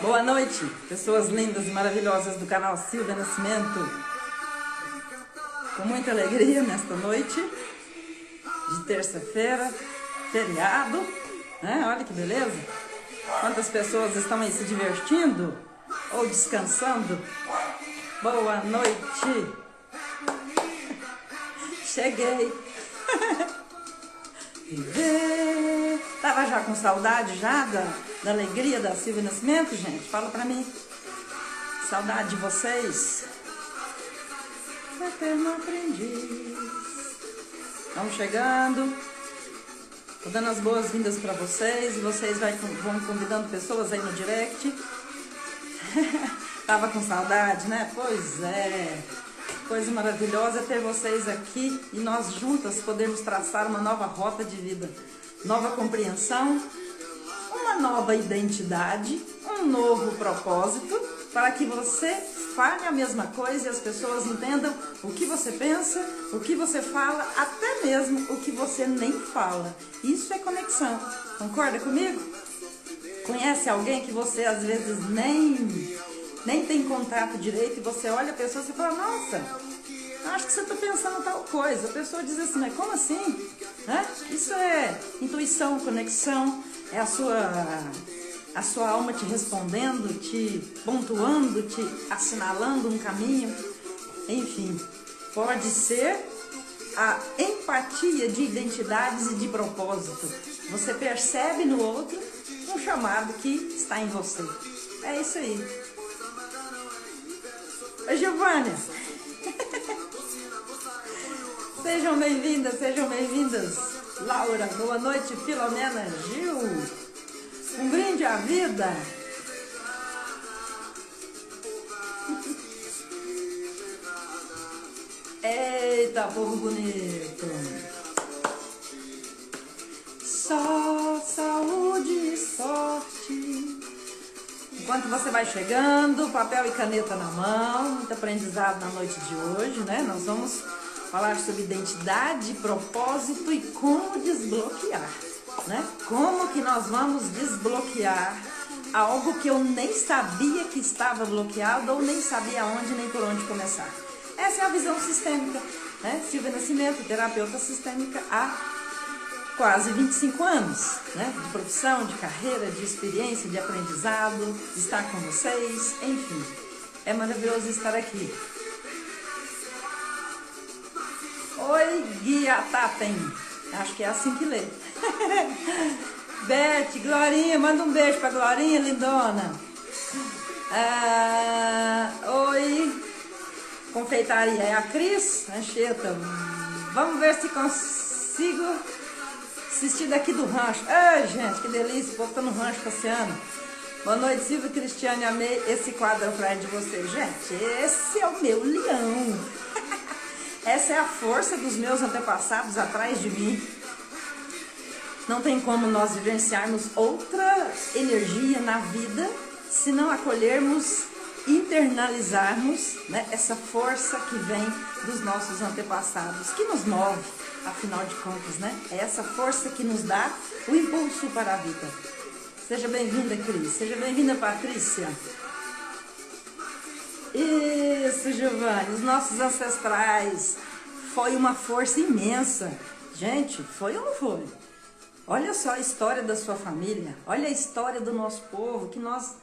Boa noite, pessoas lindas e maravilhosas do canal Silvia Nascimento. Com muita alegria nesta noite de terça-feira, feriado, né? Olha que beleza. Quantas pessoas estão aí se divertindo ou descansando. Boa noite. Cheguei. Tava já com saudade já da alegria da Silvia Nascimento, gente? Fala pra mim. Saudade de vocês. Eterno aprendiz. Vamos chegando. Tô dando as boas-vindas pra vocês. E vocês vão convidando pessoas aí no direct. Tava com saudade, né? Pois é. Coisa maravilhosa é ter vocês aqui e nós juntas podermos traçar uma nova rota de vida, nova compreensão, uma nova identidade, um novo propósito, para que você fale a mesma coisa e as pessoas entendam o que você pensa, o que você fala, até mesmo o que você nem fala. Isso é conexão. Concorda comigo? Conhece alguém que você às vezes nem tem contato direito e você olha a pessoa e você fala, nossa, acho que você está pensando tal coisa. A pessoa diz assim, mas como assim? Né? Isso é intuição, conexão, é a sua alma te respondendo, te pontuando, te assinalando um caminho. Enfim, pode ser a empatia de identidades e de propósito. Você percebe no outro um chamado que está em você. É isso aí. Oi, Giovânia. Sejam bem-vindas, sejam bem-vindas. Laura, boa noite. Filomena, Gil. Um brinde à vida. Eita, povo bonito. Só saúde e sorte. Enquanto você vai chegando, papel e caneta na mão, muito aprendizado na noite de hoje, né? Nós vamos falar sobre identidade, propósito e como desbloquear, né? Como que nós vamos desbloquear algo que eu nem sabia que estava bloqueado ou nem sabia onde nem por onde começar. Essa é a visão sistêmica, né? Silvia Nascimento, terapeuta sistêmica há quase 25 anos, né? De profissão, de carreira, de experiência, de aprendizado, de estar com vocês, enfim. É maravilhoso estar aqui. Oi, Guia Tatem. Acho que é assim que lê. Beth, Glorinha, manda um beijo pra Glorinha, lindona. Oi, confeitaria, é a Cris Ancheta. Vamos ver se consigo assistir daqui do rancho. Ai, gente, que delícia, o povo tá no rancho passeando. Boa noite, Silvia e Cristiane, amei esse quadro pra de vocês. Gente, esse é o meu leão. Essa é a força dos meus antepassados atrás de mim. Não tem como nós vivenciarmos outra energia na vida se não acolhermos, internalizarmos, né, essa força que vem dos nossos antepassados, que nos move, afinal de contas, né? É essa força que nos dá o impulso para a vida. Seja bem-vinda, Cris. Seja bem-vinda, Patrícia. Isso, Giovanni. Os nossos ancestrais. Foi uma força imensa. Gente, foi ou não foi? Olha só a história da sua família. Olha a história do nosso povo, que nós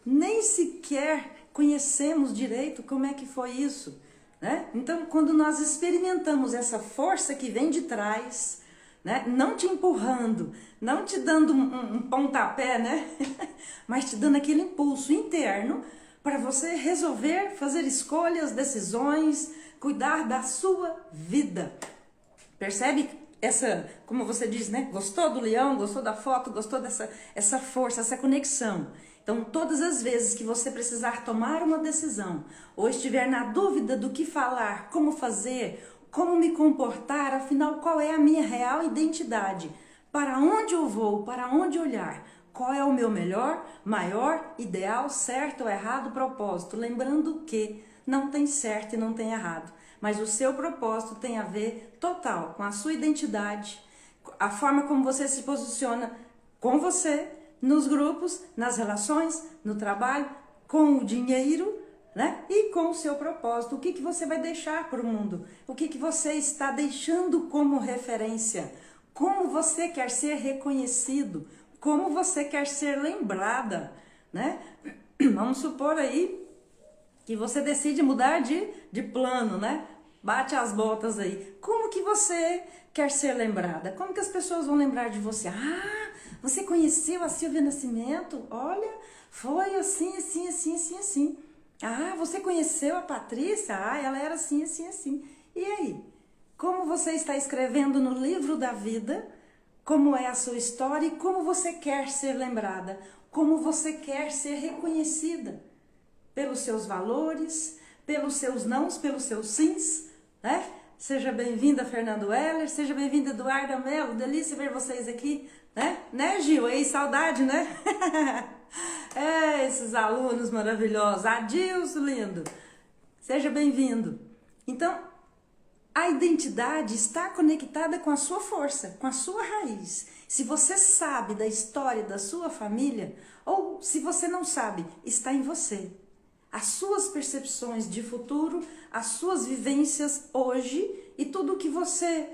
nem sequer conhecemos direito como é que foi isso, né? Então, quando nós experimentamos essa força que vem de trás, né? Não te empurrando, não te dando um pontapé, né? Mas te dando aquele impulso interno para você resolver fazer escolhas, decisões, cuidar da sua vida. Percebe essa, como você diz, né? Gostou do leão, gostou da foto, gostou essa força, essa conexão. Então, todas as vezes que você precisar tomar uma decisão ou estiver na dúvida do que falar, como fazer, como me comportar, afinal, qual é a minha real identidade? Para onde eu vou? Para onde olhar? Qual é o meu melhor, maior, ideal, certo ou errado propósito? Lembrando que não tem certo e não tem errado, mas o seu propósito tem a ver total com a sua identidade, a forma como você se posiciona com você, nos grupos, nas relações, no trabalho, com o dinheiro, né? E com o seu propósito. O que você vai deixar para o mundo? O que você está deixando como referência? Como você quer ser reconhecido? Como você quer ser lembrada, né? Vamos supor aí que você decide mudar de plano, né? Bate as botas aí. Como que você quer ser lembrada? Como que as pessoas vão lembrar de você? Ah, você conheceu a Silvia Nascimento? Olha, foi assim, assim, assim, assim, assim. Ah, você conheceu a Patrícia? Ah, ela era assim, assim, assim. E aí? Como você está escrevendo no livro da vida? Como é a sua história e como você quer ser lembrada? Como você quer ser reconhecida? Pelos seus valores, pelos seus nãos, pelos seus sims, né? Seja bem-vinda, Fernando Heller, seja bem-vinda, Eduarda Mello, delícia ver vocês aqui, né? Né, Gil? Ei, saudade, né? Esses alunos maravilhosos. Adilson, lindo. Seja bem-vindo. Então, a identidade está conectada com a sua força, com a sua raiz. Se você sabe da história da sua família, ou se você não sabe, está em você. As suas percepções de futuro, as suas vivências hoje e tudo o que você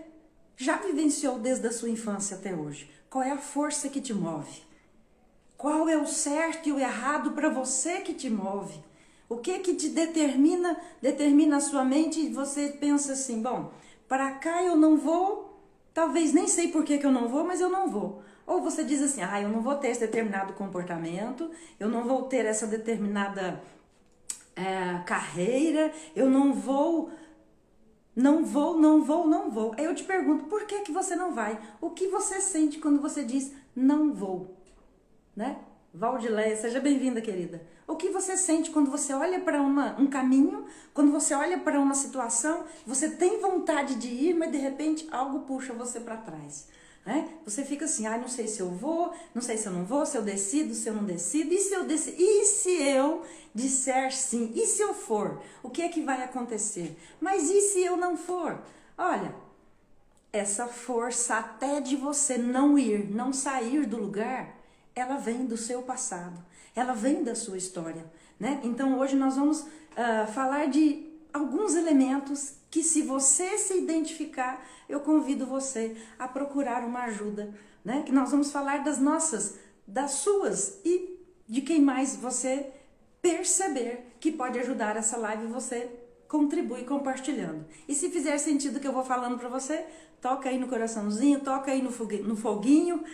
já vivenciou desde a sua infância até hoje. Qual é a força que te move? Qual é o certo e o errado para você que te move? O que te determina a sua mente e você pensa assim, bom, para cá eu não vou, talvez nem sei por que eu não vou, mas eu não vou. Ou você diz assim, eu não vou ter esse determinado comportamento, eu não vou ter essa determinada carreira, eu não vou. Aí eu te pergunto, por que você não vai? O que você sente quando você diz não vou? Né? Valdileia, seja bem-vinda, querida. O que você sente quando você olha para um caminho, quando você olha para uma situação, você tem vontade de ir, mas de repente algo puxa você para trás, né? Você fica assim, não sei se eu vou, não sei se eu não vou, se eu decido, se eu não decido, e se eu decido, e se eu disser sim, e se eu for, o que é que vai acontecer? Mas e se eu não for? Olha, essa força até de você não ir, não sair do lugar, ela vem do seu passado, ela vem da sua história, né? Então hoje nós vamos falar de alguns elementos que, se você se identificar, eu convido você a procurar uma ajuda, né? Que nós vamos falar das suas e de quem mais você perceber que pode ajudar essa live, você contribui compartilhando. E se fizer sentido o que eu vou falando para você, toca aí no coraçãozinho, toca aí no foguinho,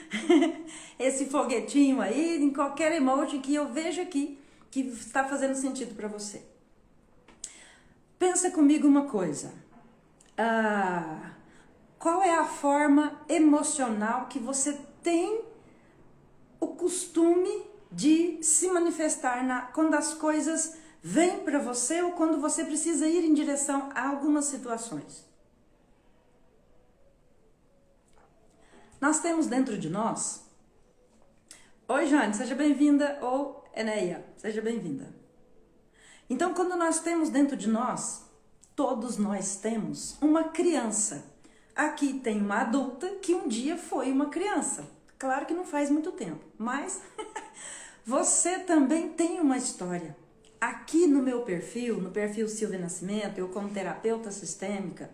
esse foguetinho aí, em qualquer emoji que eu veja aqui que está fazendo sentido para você. Pensa comigo uma coisa. Qual é a forma emocional que você tem o costume de se manifestar quando as coisas vêm para você ou quando você precisa ir em direção a algumas situações? Nós temos dentro de nós... Oi, Jane, seja bem-vinda. Ou Eneia, seja bem-vinda. Então, quando nós temos dentro de nós, todos nós temos uma criança. Aqui tem uma adulta que um dia foi uma criança. Claro que não faz muito tempo, mas você também tem uma história. Aqui no meu perfil, no perfil Silvia Nascimento, eu como terapeuta sistêmica,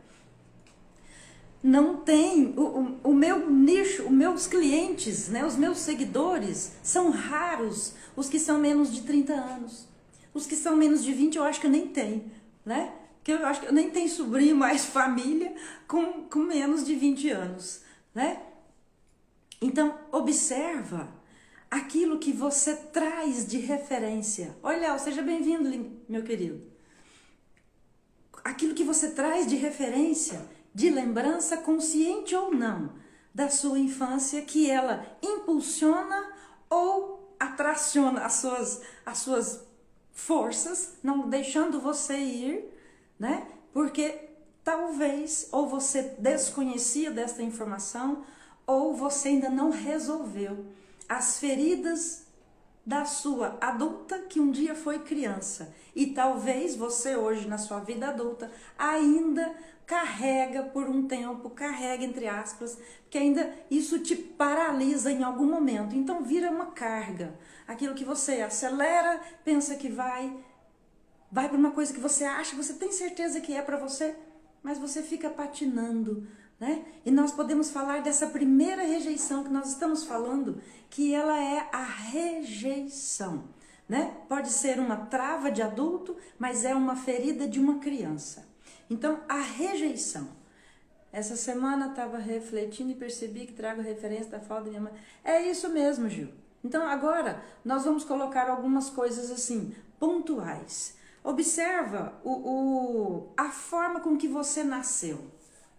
não tem, o meu nicho, os meus clientes, né, os meus seguidores, são raros os que são menos de 30 anos. Os que são menos de 20 eu acho que eu nem tenho, né? Que eu acho que eu nem tenho sobrinho mais família com menos de 20 anos, né? Então, observa aquilo que você traz de referência. Oi, Léo, seja bem-vindo, meu querido. Aquilo que você traz de referência, de lembrança, consciente ou não, da sua infância, que ela impulsiona ou atraciona as suas forças, não deixando você ir, né? Porque talvez ou você desconhecia dessa informação ou você ainda não resolveu as feridas da sua adulta que um dia foi criança. E talvez você hoje, na sua vida adulta, ainda carrega por um tempo, carrega entre aspas, que ainda isso te paralisa em algum momento. Então vira uma carga. Aquilo que você acelera, pensa que vai para uma coisa que você acha, você tem certeza que é para você, mas você fica patinando, né? E nós podemos falar dessa primeira rejeição que nós estamos falando, que ela é a rejeição, né? Pode ser uma trava de adulto, mas é uma ferida de uma criança. Então, a rejeição. Essa semana eu estava refletindo e percebi que trago a referência da fala da minha mãe. É isso mesmo, Gil. Então, agora, nós vamos colocar algumas coisas assim, pontuais. Observa a forma com que você nasceu,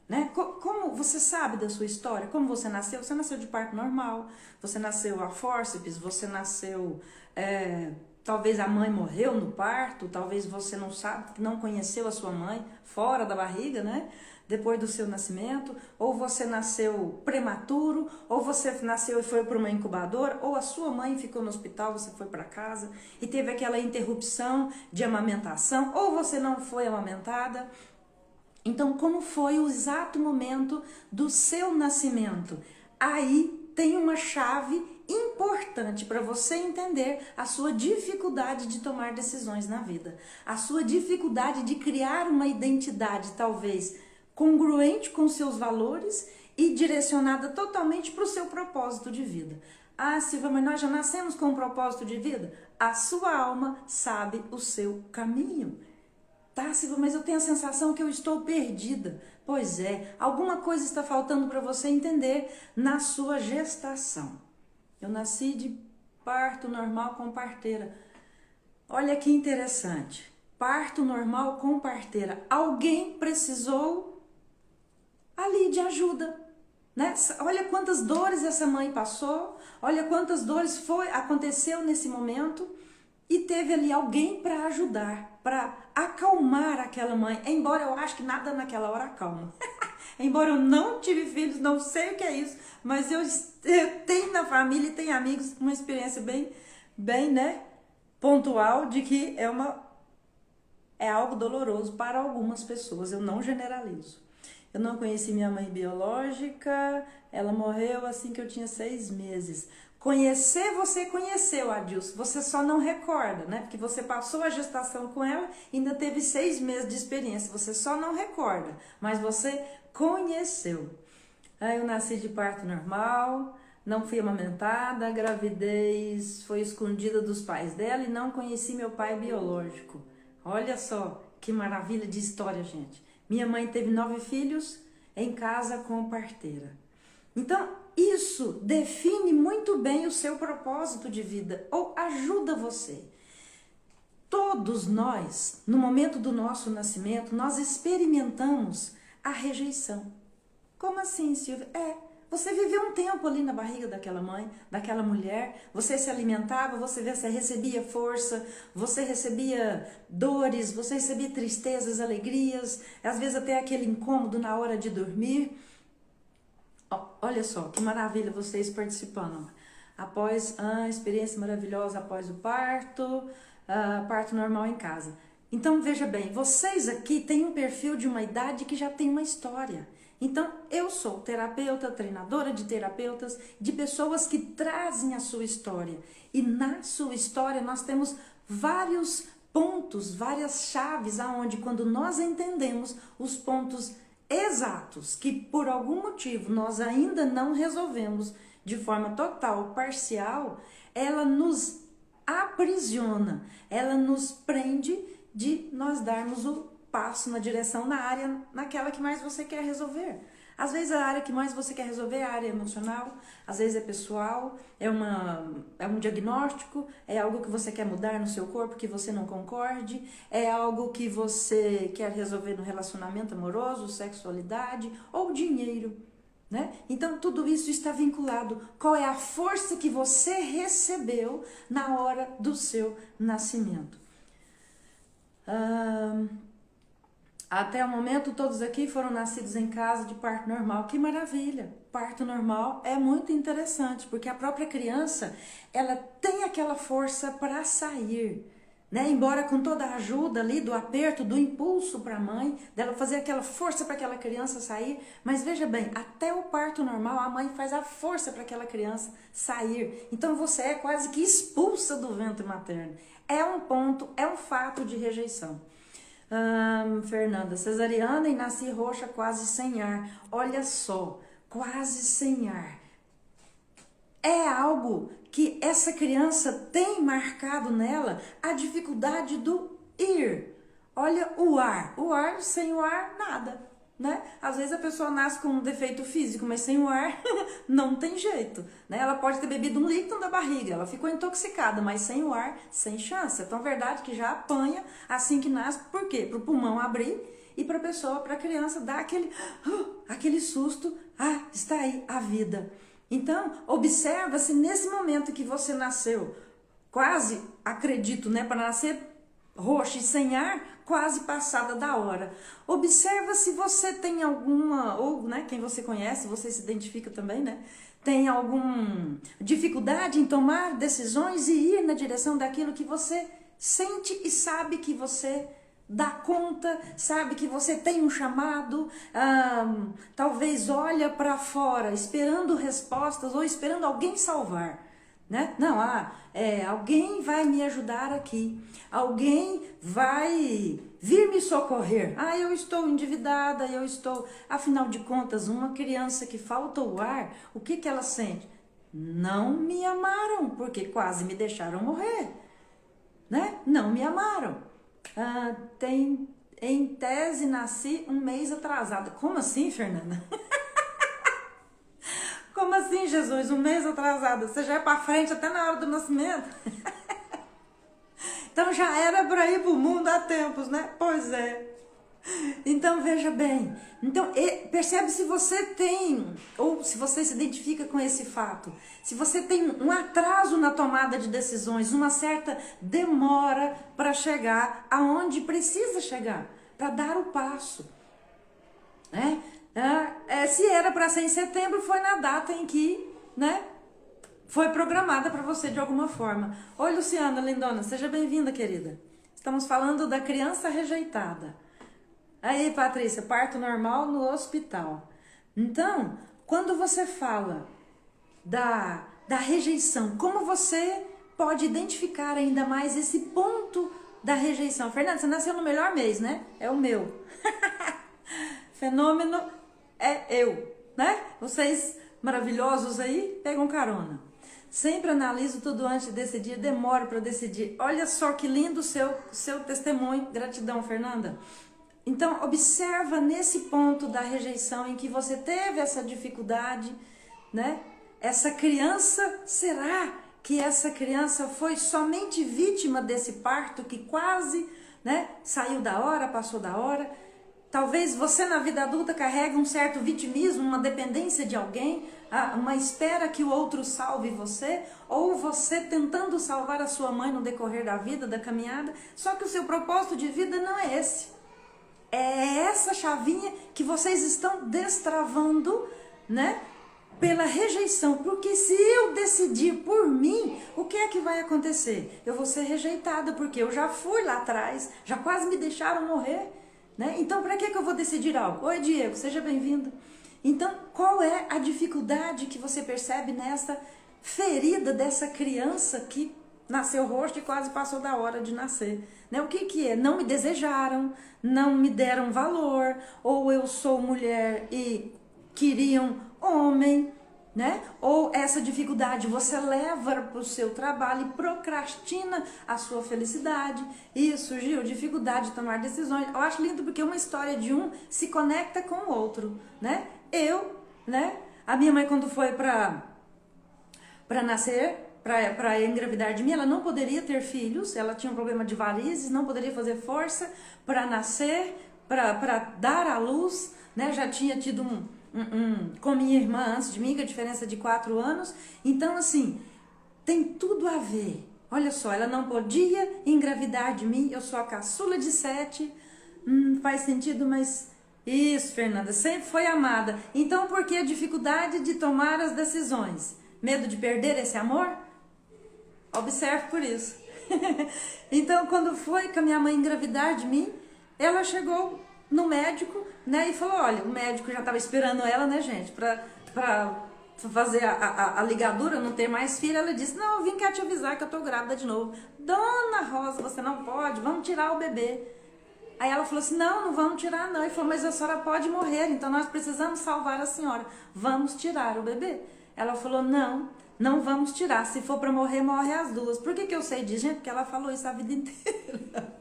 né? Como você sabe da sua história, como você nasceu de parto normal, você nasceu a fórceps, você nasceu, talvez a mãe morreu no parto, talvez você não sabe, não conheceu a sua mãe fora da barriga, né? Depois do seu nascimento, ou você nasceu prematuro, ou você nasceu e foi para uma incubadora, ou a sua mãe ficou no hospital, você foi para casa e teve aquela interrupção de amamentação, ou você não foi amamentada. Então, como foi o exato momento do seu nascimento? Aí tem uma chave importante para você entender a sua dificuldade de tomar decisões na vida, a sua dificuldade de criar uma identidade, talvez congruente com seus valores e direcionada totalmente para o seu propósito de vida. Ah, Silvia, mas nós já nascemos com um propósito de vida? A sua alma sabe o seu caminho. Tá, Silvia, mas eu tenho a sensação que eu estou perdida. Pois é, alguma coisa está faltando para você entender na sua gestação. Eu nasci de parto normal com parteira. Olha que interessante. Parto normal com parteira. Alguém precisou ali de ajuda, né? Olha quantas dores essa mãe passou, olha quantas dores aconteceu nesse momento e teve ali alguém para ajudar, para acalmar aquela mãe, embora eu acho que nada naquela hora acalma. Embora eu não tive filhos, não sei o que é isso, mas eu tenho na família e tenho amigos uma experiência bem, né, pontual de que é algo doloroso para algumas pessoas, eu não generalizo. Eu não conheci minha mãe biológica, ela morreu assim que eu tinha 6 meses. Conhecer, você conheceu, Adilson, você só não recorda, né? Porque você passou a gestação com ela e ainda teve 6 meses de experiência, você só não recorda, mas você conheceu. Aí eu nasci de parto normal, não fui amamentada, a gravidez foi escondida dos pais dela e não conheci meu pai biológico. Olha só que maravilha de história, gente. Minha mãe teve 9 filhos em casa com parteira. Então, isso define muito bem o seu propósito de vida, ou ajuda você. Todos nós, no momento do nosso nascimento, nós experimentamos a rejeição. Como assim, Silvia? Você viveu um tempo ali na barriga daquela mãe, daquela mulher, você se alimentava, você recebia força, você recebia dores, você recebia tristezas, alegrias, às vezes até aquele incômodo na hora de dormir. Olha só, que maravilha vocês participando. Após a experiência maravilhosa após o parto, parto normal em casa. Então, veja bem, vocês aqui têm um perfil de uma idade que já tem uma história. Então, eu sou terapeuta, treinadora de terapeutas, de pessoas que trazem a sua história. E na sua história nós temos vários pontos, várias chaves, aonde quando nós entendemos os pontos exatos, que por algum motivo nós ainda não resolvemos de forma total, parcial, ela nos aprisiona, ela nos prende de nós darmos o passo na direção naquela que mais você quer resolver. Às vezes a área que mais você quer resolver é a área emocional, às vezes é pessoal, é um diagnóstico, é algo que você quer mudar no seu corpo que você não concorde, é algo que você quer resolver no relacionamento amoroso, sexualidade ou dinheiro, né? Então tudo isso está vinculado. Qual é a força que você recebeu na hora do seu nascimento? Até o momento, todos aqui foram nascidos em casa de parto normal. Que maravilha! Parto normal é muito interessante, porque a própria criança, ela tem aquela força para sair, né? Embora com toda a ajuda ali, do aperto, do impulso para a mãe, dela fazer aquela força para aquela criança sair. Mas veja bem, até o parto normal, a mãe faz a força para aquela criança sair. Então você é quase que expulsa do ventre materno. É um ponto, é um fato de rejeição. Fernanda, cesariana e nasci roxa, quase sem ar. Olha só, quase sem ar. É algo que essa criança tem marcado nela a dificuldade do ir. Olha o ar, sem o ar, nada, né? Às vezes a pessoa nasce com um defeito físico, mas sem o ar não tem jeito, né? Ela pode ter bebido um líquido da barriga, ela ficou intoxicada, mas sem o ar, sem chance. É tão verdade que já apanha assim que nasce, por quê? Para o pulmão abrir e para a pessoa, para a criança dar aquele susto, está aí a vida. Então, observa se nesse momento que você nasceu, quase, acredito, né, para nascer roxa e sem ar, quase passada da hora. Observa se você tem alguma, ou, né, quem você conhece, você se identifica também, né, tem alguma dificuldade em tomar decisões e ir na direção daquilo que você sente e sabe que você dá conta, sabe que você tem um chamado, talvez olha para fora esperando respostas ou esperando alguém salvar, né? Não, alguém vai me ajudar aqui, alguém vai vir me socorrer. Eu estou endividada, afinal de contas, uma criança que falta o ar, o que ela sente? Não me amaram, porque quase me deixaram morrer, né? Não me amaram. Em tese, nasci um mês atrasada. Como assim, Fernanda? Como assim, Jesus? Um mês atrasada? Você já é para frente até na hora do nascimento? Então já era para ir para o mundo há tempos, né? Pois é. Então veja bem, então percebe se você tem, ou se você se identifica com esse fato, se você tem um atraso na tomada de decisões, uma certa demora para chegar aonde precisa chegar, para dar o passo, né? Se era para ser em setembro, foi na data em que, né, foi programada para você de alguma forma. Oi, Luciana, lindona, seja bem-vinda, querida. Estamos falando da criança rejeitada. Aí, Patrícia, parto normal no hospital. Então, quando você fala da rejeição, como você pode identificar ainda mais esse ponto da rejeição? Fernanda, você nasceu no melhor mês, né? É o meu. Fenômeno é eu, né? Vocês maravilhosos aí, pegam carona. Sempre analiso tudo antes de decidir, demoro para decidir. Olha só que lindo o seu testemunho. Gratidão, Fernanda. Então, observa nesse ponto da rejeição em que você teve essa dificuldade, né? Essa criança, será que essa criança foi somente vítima desse parto que quase, né, saiu da hora, passou da hora? Talvez você na vida adulta carregue um certo vitimismo, uma dependência de alguém, uma espera que o outro salve você, ou você tentando salvar a sua mãe no decorrer da vida, da caminhada, só que o seu propósito de vida não é esse. É essa chavinha que vocês estão destravando, né? Pela rejeição. Porque se eu decidir por mim, o que é que vai acontecer? Eu vou ser rejeitada, porque eu já fui lá atrás, já quase me deixaram morrer, né? Então, para que eu vou decidir algo? Oi, Diego, seja bem-vindo. Então, qual é a dificuldade que você percebe nessa ferida dessa criança que nasceu roxa e quase passou da hora de nascer? Né? O que é? Não me desejaram, não me deram valor, ou eu sou mulher e queriam homem, né? Ou essa dificuldade você leva para o seu trabalho e procrastina a sua felicidade. E surgiu dificuldade de tomar decisões. Eu acho lindo porque uma história de um se conecta com o outro, né? Né? A minha mãe, quando foi para nascer, para engravidar de mim, ela não poderia ter filhos, ela tinha um problema de varizes, não poderia fazer força para nascer, para dar à luz, né? Já tinha tido com minha irmã antes de mim, com a diferença de 4 anos. Então, assim, tem tudo a ver. Olha só, ela não podia engravidar de mim, eu sou a caçula de 7, Faz sentido, mas... Isso, Fernanda, sempre foi amada. Então, por que a dificuldade de tomar as decisões? Medo de perder esse amor? Observe por isso. Então, quando foi com a minha mãe engravidar de mim, ela chegou no médico, né, e falou, olha, o médico já estava esperando ela, né, gente, pra fazer a ligadura, não ter mais filho. Ela disse, não, eu vim cá te avisar que eu tô grávida de novo. Dona Rosa, você não pode, vamos tirar o bebê. Aí ela falou assim, não vamos tirar não. Ele falou, mas a senhora pode morrer, então nós precisamos salvar a senhora. Vamos tirar o bebê. Ela falou, não vamos tirar. Se for para morrer, morre as duas. Por que eu sei disso, gente? Porque ela falou isso a vida inteira.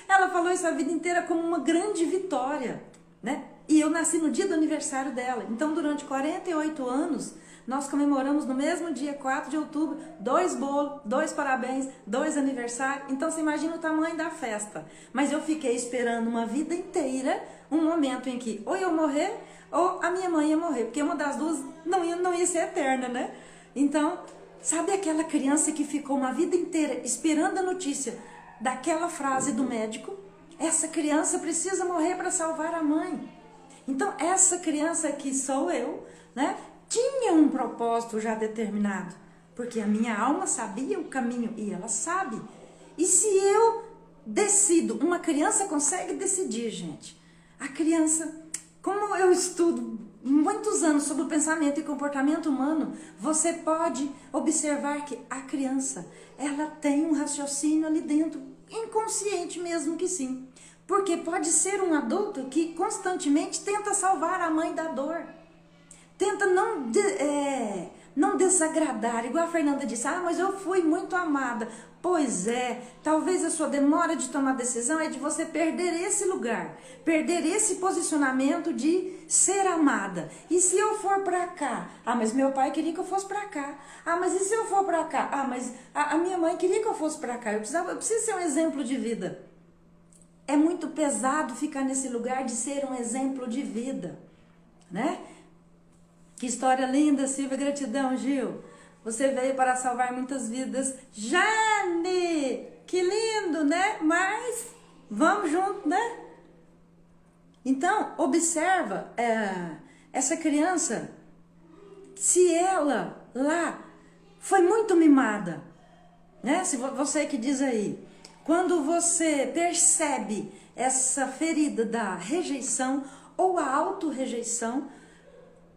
Ela falou isso a vida inteira como uma grande vitória, né? E eu nasci no dia do aniversário dela. Então, durante 48 anos, nós comemoramos no mesmo dia, 4 de outubro, 2 bolos, 2 parabéns, 2 aniversários. Então, você imagina o tamanho da festa. Mas eu fiquei esperando uma vida inteira, um momento em que ou eu morrer, ou a minha mãe ia morrer. Porque uma das duas não ia ser eterna, né? Então, sabe aquela criança que ficou uma vida inteira esperando a notícia daquela frase do médico? Essa criança precisa morrer para salvar a mãe. Então, essa criança que sou eu, né, tinha um propósito já determinado, porque a minha alma sabia o caminho e ela sabe. E se eu decido, uma criança consegue decidir, gente. A criança, como eu estudo muitos anos sobre o pensamento e comportamento humano, você pode observar que a criança, ela tem um raciocínio ali dentro, inconsciente mesmo que sim. Porque pode ser um adulto que constantemente tenta salvar a mãe da dor. Tenta não desagradar. Igual a Fernanda disse, mas eu fui muito amada. Pois é, talvez a sua demora de tomar decisão é de você perder esse lugar. Perder esse posicionamento de ser amada. E se eu for pra cá? Mas meu pai queria que eu fosse pra cá. Mas e se eu for pra cá? Mas a minha mãe queria que eu fosse pra cá. Eu preciso ser um exemplo de vida. É muito pesado ficar nesse lugar de ser um exemplo de vida, né? Que história linda, Silvia, gratidão, Gil. Você veio para salvar muitas vidas. Jane, que lindo, né? Mas vamos junto, né? Então, observa essa criança, se ela lá foi muito mimada, né? Se você que diz aí, quando você percebe essa ferida da rejeição ou a autorrejeição,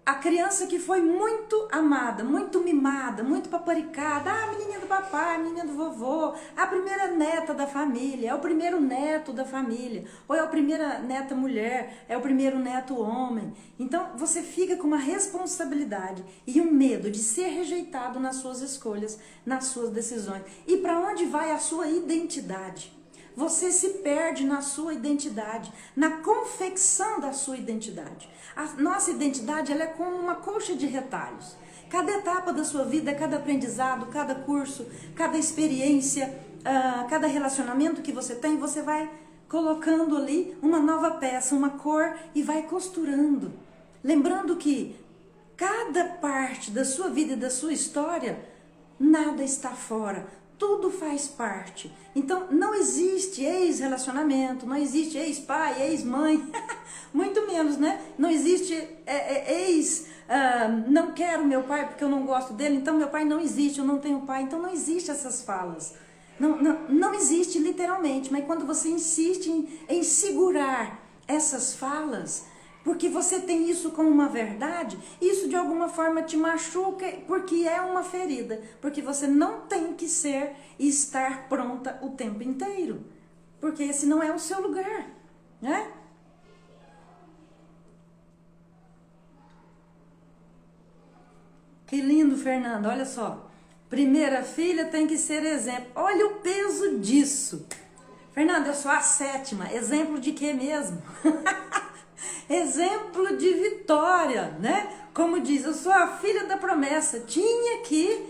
a criança que foi muito amada, muito mimada, muito paparicada, a menininha do papai, a menininha do vovô, a primeira neta da família, é o primeiro neto da família, ou é a primeira neta mulher, é o primeiro neto homem. Então você fica com uma responsabilidade e um medo de ser rejeitado nas suas escolhas, nas suas decisões. E para onde vai a sua identidade? Você se perde na sua identidade, na confecção da sua identidade. A nossa identidade, ela é como uma colcha de retalhos. Cada etapa da sua vida, cada aprendizado, cada curso, cada experiência, cada relacionamento que você tem, você vai colocando ali uma nova peça, uma cor e vai costurando. Lembrando que cada parte da sua vida e da sua história, nada está fora. Tudo faz parte. Então, não existe ex-relacionamento, não existe ex-pai, ex-mãe, muito menos, né? Não existe não quero meu pai porque eu não gosto dele, então meu pai não existe, eu não tenho pai. Então, não existe essas falas. Não existe literalmente, mas quando você insiste em segurar essas falas, porque você tem isso como uma verdade, isso de alguma forma te machuca, porque é uma ferida, porque você não tem que ser e estar pronta o tempo inteiro, porque esse não é o seu lugar, né? Que lindo, Fernando, olha só, primeira filha tem que ser exemplo, olha o peso disso. Fernando, eu sou a 7ª, exemplo de quê mesmo? Exemplo de vitória, né? Como diz, eu sou a filha da promessa, tinha que,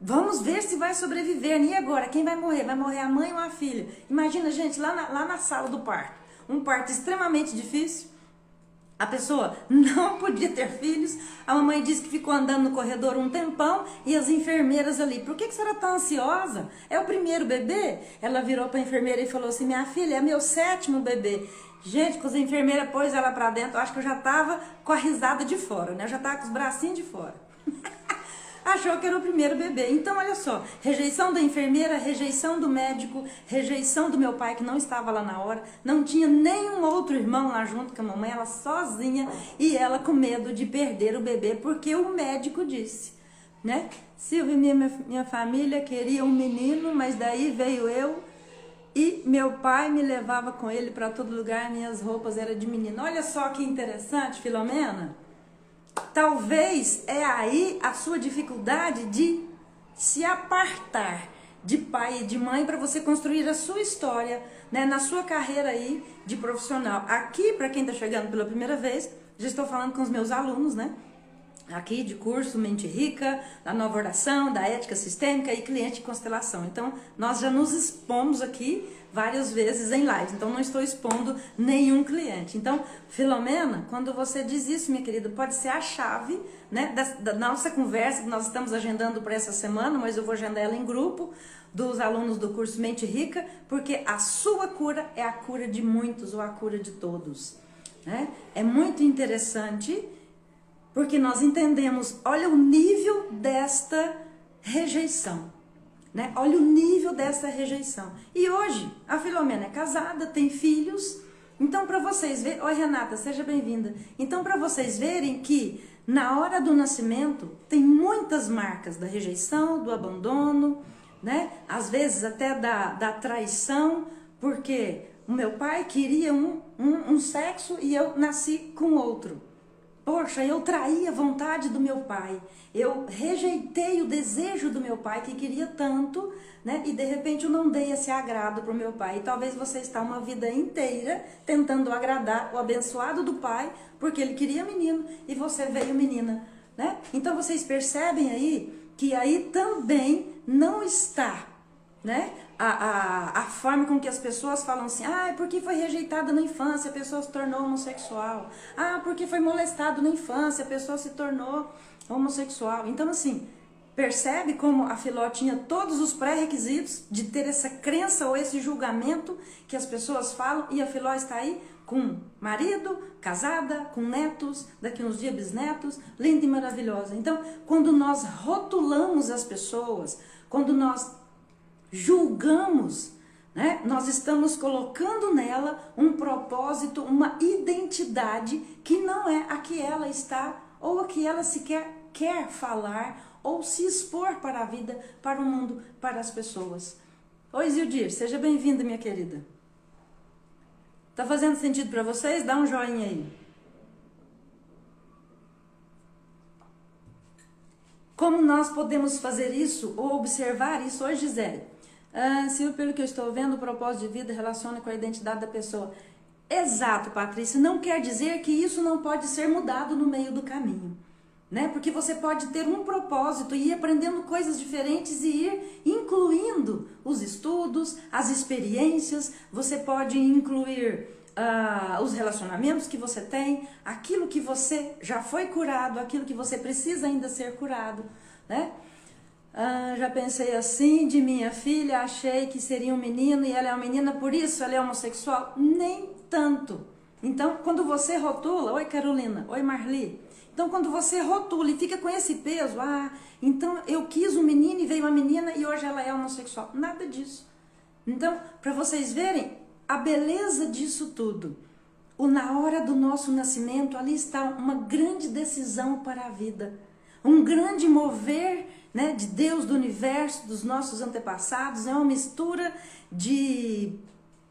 vamos ver se vai sobreviver. E agora, quem vai morrer? Vai morrer a mãe ou a filha? Imagina, gente, lá na sala do parto, um parto extremamente difícil, A pessoa não podia ter filhos. A mamãe disse que ficou andando no corredor um tempão e as enfermeiras ali, por que você era tão ansiosa? É o primeiro bebê? Ela virou para a enfermeira e falou assim, minha filha, é meu 7º bebê. Gente, quando a enfermeira pôs ela para dentro, eu acho que eu já tava com a risada de fora, né? Eu já tava com os bracinhos de fora. Achou que era o primeiro bebê. Então, olha só, rejeição da enfermeira, rejeição do médico, rejeição do meu pai, que não estava lá na hora, não tinha nenhum outro irmão lá junto com a mamãe, ela sozinha, e ela com medo de perder o bebê, porque o médico disse, né? Silvia, minha família queria um menino, mas daí veio eu, e meu pai me levava com ele para todo lugar, minhas roupas eram de menino. Olha só que interessante, Filomena. Talvez é aí a sua dificuldade de se apartar de pai e de mãe para você construir a sua história, né, na sua carreira aí de profissional. Aqui, para quem está chegando pela primeira vez, já estou falando com os meus alunos, né? Aqui de curso Mente Rica, da Nova Oração, da Ética Sistêmica e Cliente de Constelação. Então, nós já nos expomos aqui várias vezes em live, então não estou expondo nenhum cliente. Então, Filomena, quando você diz isso, minha querida, pode ser a chave, né, da nossa conversa que nós estamos agendando para essa semana, mas eu vou agendar ela em grupo, dos alunos do curso Mente Rica, porque a sua cura é a cura de muitos ou a cura de todos, né? É muito interessante, porque nós entendemos, olha o nível desta rejeição, né? Olha o nível dessa rejeição. E hoje, a Filomena é casada, tem filhos. Então, para vocês verem... Oi, Renata, seja bem-vinda. Então, para vocês verem que na hora do nascimento, tem muitas marcas da rejeição, do abandono, né? Às vezes até da traição, porque o meu pai queria um sexo e eu nasci com outro. Poxa, eu traí a vontade do meu pai, eu rejeitei o desejo do meu pai que queria tanto, né? E de repente eu não dei esse agrado para o meu pai. E talvez você está uma vida inteira tentando agradar o abençoado do pai, porque ele queria menino e você veio menina, né? Então vocês percebem aí que aí também não está, né? A forma com que as pessoas falam assim, porque foi rejeitada na infância, a pessoa se tornou homossexual. Porque foi molestado na infância, a pessoa se tornou homossexual. Então, assim, percebe como a Filó tinha todos os pré-requisitos de ter essa crença ou esse julgamento que as pessoas falam, e a Filó está aí com marido, casada, com netos, daqui uns dias bisnetos, linda e maravilhosa. Então, quando nós rotulamos as pessoas, quando nós julgamos, né? Nós estamos colocando nela um propósito, uma identidade que não é a que ela está, ou a que ela sequer quer falar, ou se expor para a vida, para o mundo, para as pessoas. Oi, Zildir, seja bem-vinda, minha querida. Tá fazendo sentido para vocês? Dá um joinha aí. Como nós podemos fazer isso, ou observar isso? Oi, Gisele. Silvio, pelo que eu estou vendo, o propósito de vida relaciona com a identidade da pessoa. Exato, Patrícia. Não quer dizer que isso não pode ser mudado no meio do caminho, né? Porque você pode ter um propósito e ir aprendendo coisas diferentes e ir incluindo os estudos, as experiências. Você pode incluir os relacionamentos que você tem, aquilo que você já foi curado, aquilo que você precisa ainda ser curado, né? Já pensei assim de minha filha, achei que seria um menino e ela é uma menina, por isso ela é homossexual? Nem tanto. Então, quando você rotula, oi Carolina, oi Marli, então quando você rotula e fica com esse peso, então eu quis um menino e veio uma menina e hoje ela é homossexual. Nada disso. Então, para vocês verem a beleza disso tudo, na hora do nosso nascimento, ali está uma grande decisão para a vida, um grande mover, né, de Deus, do universo, dos nossos antepassados. É uma mistura de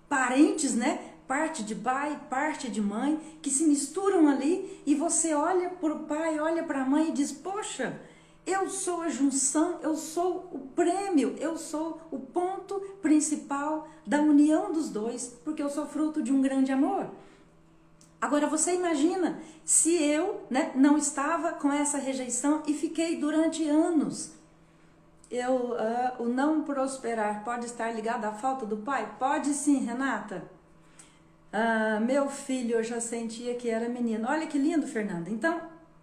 parentes, né? Parte de pai, parte de mãe, que se misturam ali, e você olha para o pai, olha para a mãe e diz, poxa, eu sou a junção, eu sou o prêmio, eu sou o ponto principal da união dos dois, porque eu sou fruto de um grande amor. Agora você imagina se eu, né, não estava com essa rejeição e fiquei durante anos. O não prosperar pode estar ligado à falta do pai? Pode sim, Renata. Meu filho, eu já sentia que era menino. Olha que lindo, Fernanda. Então,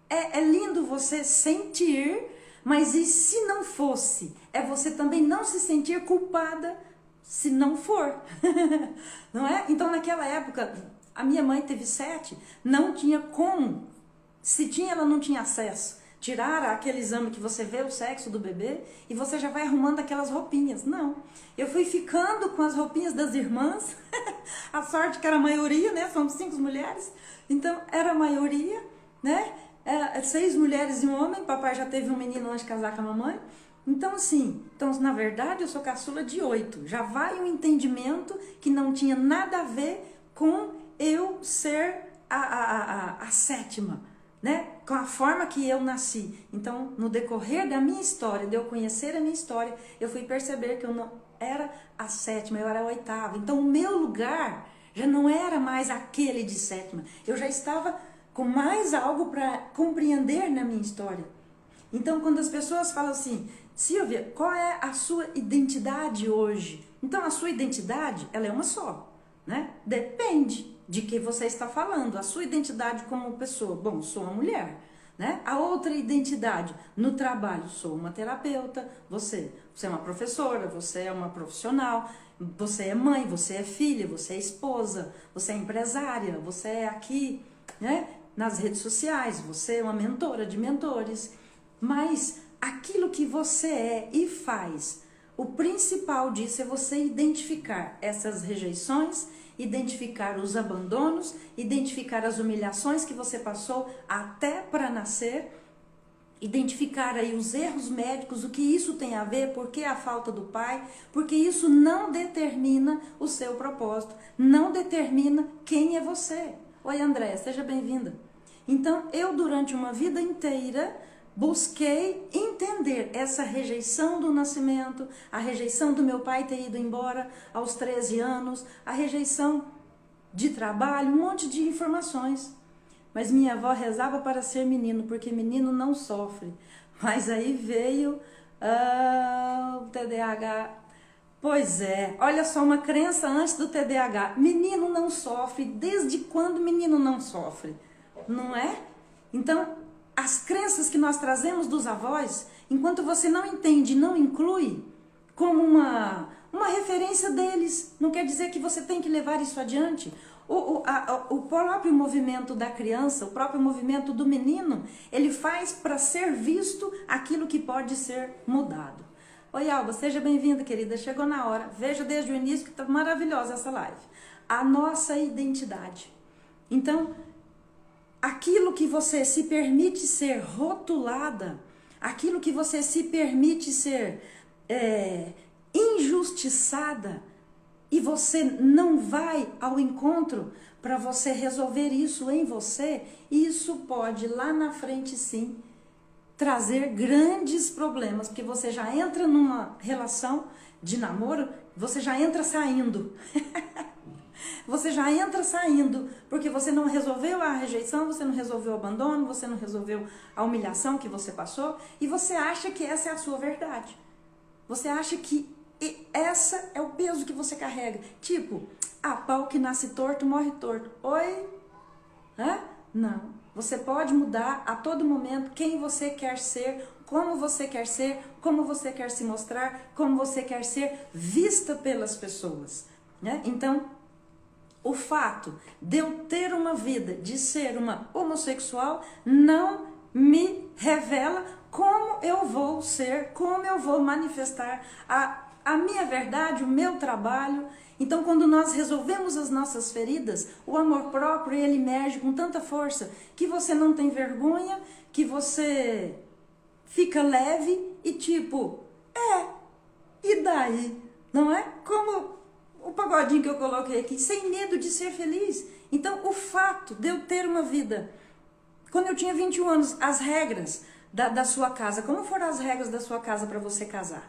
é lindo você sentir, mas e se não fosse? É você também não se sentir culpada se não for. Não é? Então, naquela época, a minha mãe teve 7, não tinha como. Se tinha, ela não tinha acesso. Tiraram aquele exame que você vê o sexo do bebê e você já vai arrumando aquelas roupinhas. Não. Eu fui ficando com as roupinhas das irmãs. A sorte que era a maioria, né? Somos 5 mulheres. Então, era a maioria, né? 6 mulheres e um homem. Papai já teve um menino antes de casar com a mamãe. Então, assim, na verdade, eu sou caçula de 8. Já vai um entendimento que não tinha nada a ver com eu ser a 7ª, né? Com a forma que eu nasci. Então, no decorrer da minha história, de eu conhecer a minha história, eu fui perceber que eu não era a 7ª, eu era a 8ª. Então, o meu lugar já não era mais aquele de 7ª. Eu já estava com mais algo para compreender na minha história. Então, quando as pessoas falam assim, Silvia, qual é a sua identidade hoje? Então, a sua identidade, ela é uma só, né? Depende de que você está falando. A sua identidade como pessoa, bom, sou uma mulher, né? A outra identidade, no trabalho, sou uma terapeuta, você é uma professora, você é uma profissional, você é mãe, você é filha, você é esposa, você é empresária, você é aqui, né? Nas redes sociais, você é uma mentora de mentores, mas aquilo que você é e faz, o principal disso é você identificar essas rejeições, identificar os abandonos, identificar as humilhações que você passou até para nascer, identificar aí os erros médicos, o que isso tem a ver, por que a falta do pai, porque isso não determina o seu propósito, não determina quem é você. Oi, Andréia, seja bem-vinda. Então, eu durante uma vida inteira busquei entender essa rejeição do nascimento, a rejeição do meu pai ter ido embora aos 13 anos, a rejeição de trabalho, um monte de informações. Mas minha avó rezava para ser menino, porque menino não sofre. Mas aí veio o TDAH. Pois é, olha só, uma crença antes do TDAH. Menino não sofre. Desde quando menino não sofre? Não é? Então, as crenças que nós trazemos dos avós, enquanto você não entende, não inclui como uma referência deles, não quer dizer que você tem que levar isso adiante. O próprio movimento da criança, o próprio movimento do menino, ele faz para ser visto aquilo que pode ser mudado. Oi, Alba, seja bem-vinda, querida, chegou na hora. Veja desde o início que está maravilhosa essa live. A nossa identidade. Então, aquilo que você se permite ser rotulada, aquilo que você se permite ser injustiçada, e você não vai ao encontro para você resolver isso em você, isso pode lá na frente sim trazer grandes problemas, porque você já entra numa relação de namoro, você já entra saindo. Você já entra saindo, porque você não resolveu a rejeição, você não resolveu o abandono, você não resolveu a humilhação que você passou, e você acha que essa é a sua verdade. Você acha que essa é o peso que você carrega. Tipo, pau que nasce torto, morre torto. Oi? Não. Você pode mudar a todo momento quem você quer ser, como você quer se mostrar, como você quer ser vista pelas pessoas, né? Então, o fato de eu ter uma vida de ser uma homossexual não me revela como eu vou ser, como eu vou manifestar a minha verdade, o meu trabalho. Então, quando nós resolvemos as nossas feridas, o amor próprio, ele emerge com tanta força que você não tem vergonha, que você fica leve e tipo, e daí? Não é? Como o pagodinho que eu coloquei aqui, sem medo de ser feliz. Então, o fato de eu ter uma vida, quando eu tinha 21 anos, as regras da sua casa, como foram as regras da sua casa para você casar?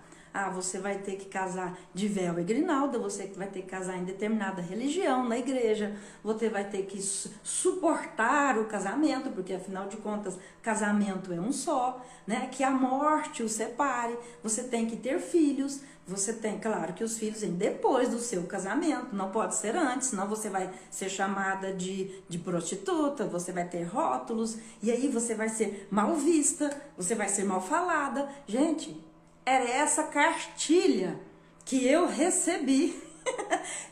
Você vai ter que casar de véu e grinalda, você vai ter que casar em determinada religião, na igreja, você vai ter que suportar o casamento, porque afinal de contas, casamento é um só, né? Que a morte o separe, você tem que ter filhos, Você tem, claro que os filhos vêm depois do seu casamento, não pode ser antes, senão você vai ser chamada de prostituta, você vai ter rótulos, e aí você vai ser mal vista, você vai ser mal falada. Gente, era essa cartilha que eu recebi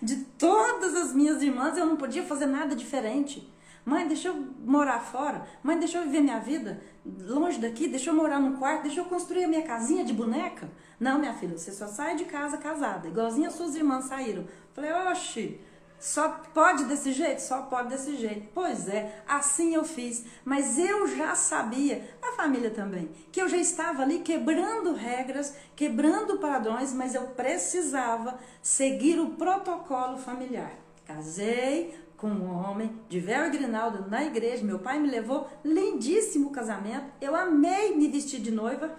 de todas as minhas irmãs, eu não podia fazer nada diferente. Mãe, deixa eu morar fora. Mãe, deixa eu viver minha vida longe daqui. Deixa eu morar num quarto. Deixa eu construir a minha casinha de boneca. Não, minha filha, você só sai de casa casada, igualzinho as suas irmãs saíram. Falei, oxe, só pode desse jeito? Só pode desse jeito. Pois é, assim eu fiz. Mas eu já sabia, a família também, que eu já estava ali quebrando regras, quebrando padrões, mas eu precisava seguir o protocolo familiar. Casei com um homem de véu e grinalda na igreja, meu pai me levou, lindíssimo casamento, eu amei me vestir de noiva,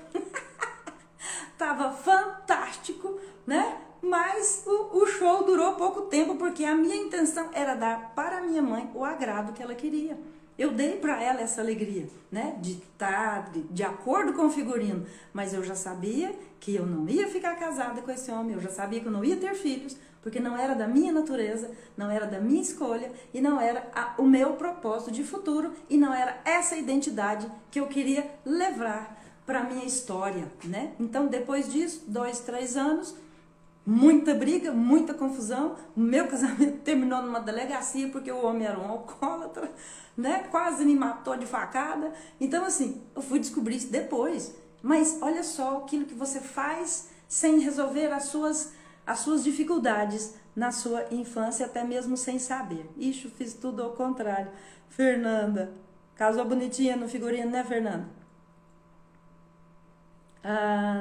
tava fantástico, né? Mas o show durou pouco tempo, porque a minha intenção era dar para a minha mãe o agrado que ela queria. Eu dei para ela essa alegria, né? De estar de acordo com o figurino, mas eu já sabia que eu não ia ficar casada com esse homem, eu já sabia que eu não ia ter filhos, porque não era da minha natureza, não era da minha escolha e não era o meu propósito de futuro e não era essa identidade que eu queria levar para a minha história, né? Então, depois disso, 2, 3 anos, muita briga, muita confusão, o meu casamento terminou numa delegacia porque o homem era um alcoólatra, né? Quase me matou de facada. Então, assim, eu fui descobrir isso depois. Mas olha só aquilo que você faz sem resolver as suas dificuldades na sua infância, até mesmo sem saber. Ixi, fiz tudo ao contrário. Fernanda, casou bonitinha no figurino, né, Fernanda?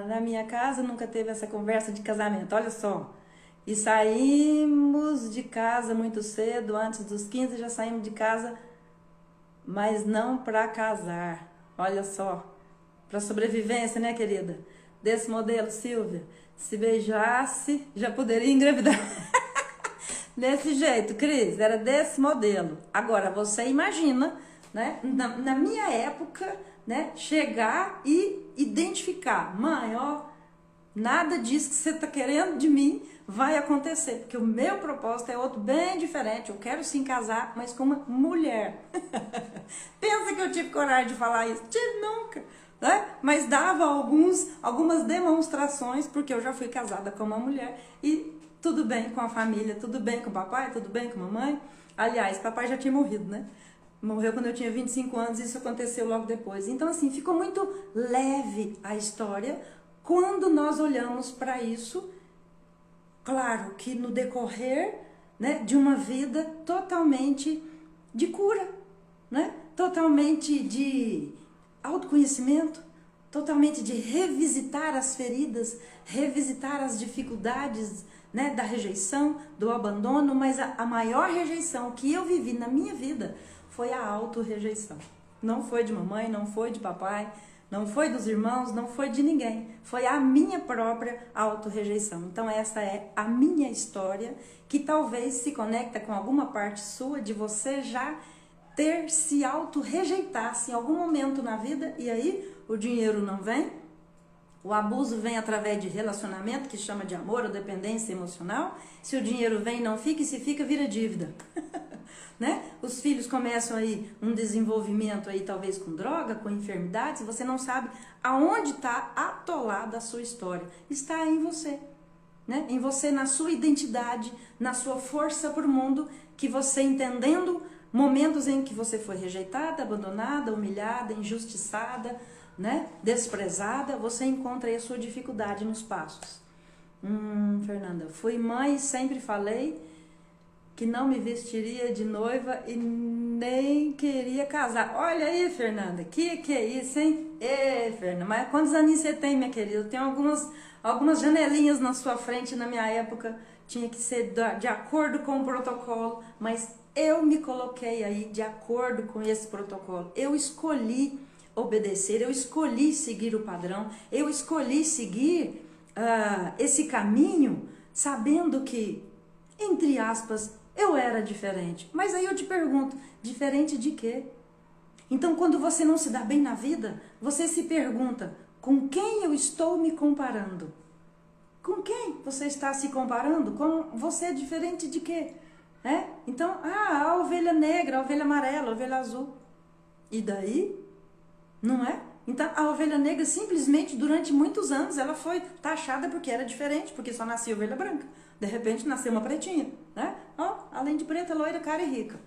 Na minha casa nunca teve essa conversa de casamento, olha só. E saímos de casa muito cedo, antes dos 15 já saímos de casa, mas não para casar. Olha só, para sobrevivência, né, querida? Desse modelo, Silvia, se beijasse, já poderia engravidar. Desse jeito, Cris, era desse modelo. Agora, você imagina, né, na minha época, né, chegar e identificar, mãe, ó, nada disso que você está querendo de mim vai acontecer, porque o meu propósito é outro bem diferente, eu quero sim casar, mas com uma mulher. Pensa que eu tive coragem de falar isso? Tive nunca, né? Mas dava algumas demonstrações, porque eu já fui casada com uma mulher e tudo bem com a família, tudo bem com o papai, tudo bem com a mamãe. Aliás, papai já tinha morrido, né? Morreu quando eu tinha 25 anos e isso aconteceu logo depois. Então, assim, ficou muito leve a história quando nós olhamos para isso. Claro que no decorrer, né, de uma vida totalmente de cura, né? Totalmente de autoconhecimento, totalmente de revisitar as feridas, revisitar as dificuldades, né, da rejeição, do abandono, mas a maior rejeição que eu vivi na minha vida foi a auto-rejeição. Não foi de mamãe, não foi de papai, não foi dos irmãos, não foi de ninguém. Foi a minha própria auto-rejeição. Então essa é a minha história, que talvez se conecta com alguma parte sua de você já ter se auto-rejeitado em algum momento na vida, e aí o dinheiro não vem, o abuso vem através de relacionamento, que chama de amor ou dependência emocional. Se o dinheiro vem, não fica, e se fica, vira dívida. Né? Os filhos começam aí um desenvolvimento aí talvez com droga, com enfermidades, você não sabe aonde está atolada a sua história. Está em você, né? Em você, na sua identidade, na sua força para o mundo, que você entendendo momentos em que você foi rejeitada, abandonada, humilhada, injustiçada, né? Desprezada, você encontra aí a sua dificuldade nos passos. Fernanda, fui mãe e sempre falei que não me vestiria de noiva e nem queria casar. Olha aí, Fernanda, que é isso, hein? Ê, Fernanda, mas quantos aninhos você tem, minha querida? Eu tenho algumas janelinhas na sua frente. Na minha época tinha que ser de acordo com o protocolo, mas eu me coloquei aí de acordo com esse protocolo. Eu escolhi obedecer, eu escolhi seguir o padrão, eu escolhi seguir esse caminho, sabendo que, entre aspas, eu era diferente. Mas aí eu te pergunto, diferente de quê? Então, quando você não se dá bem na vida, você se pergunta, com quem eu estou me comparando? Com quem você está se comparando? Com você é diferente de quê? Então, a ovelha negra, a ovelha amarela, a ovelha azul. E daí? Não é? Então, a ovelha negra simplesmente, durante muitos anos, ela foi taxada porque era diferente, porque só nascia ovelha branca. De repente, nasceu uma pretinha, né? Além de preta, loira, cara e rica.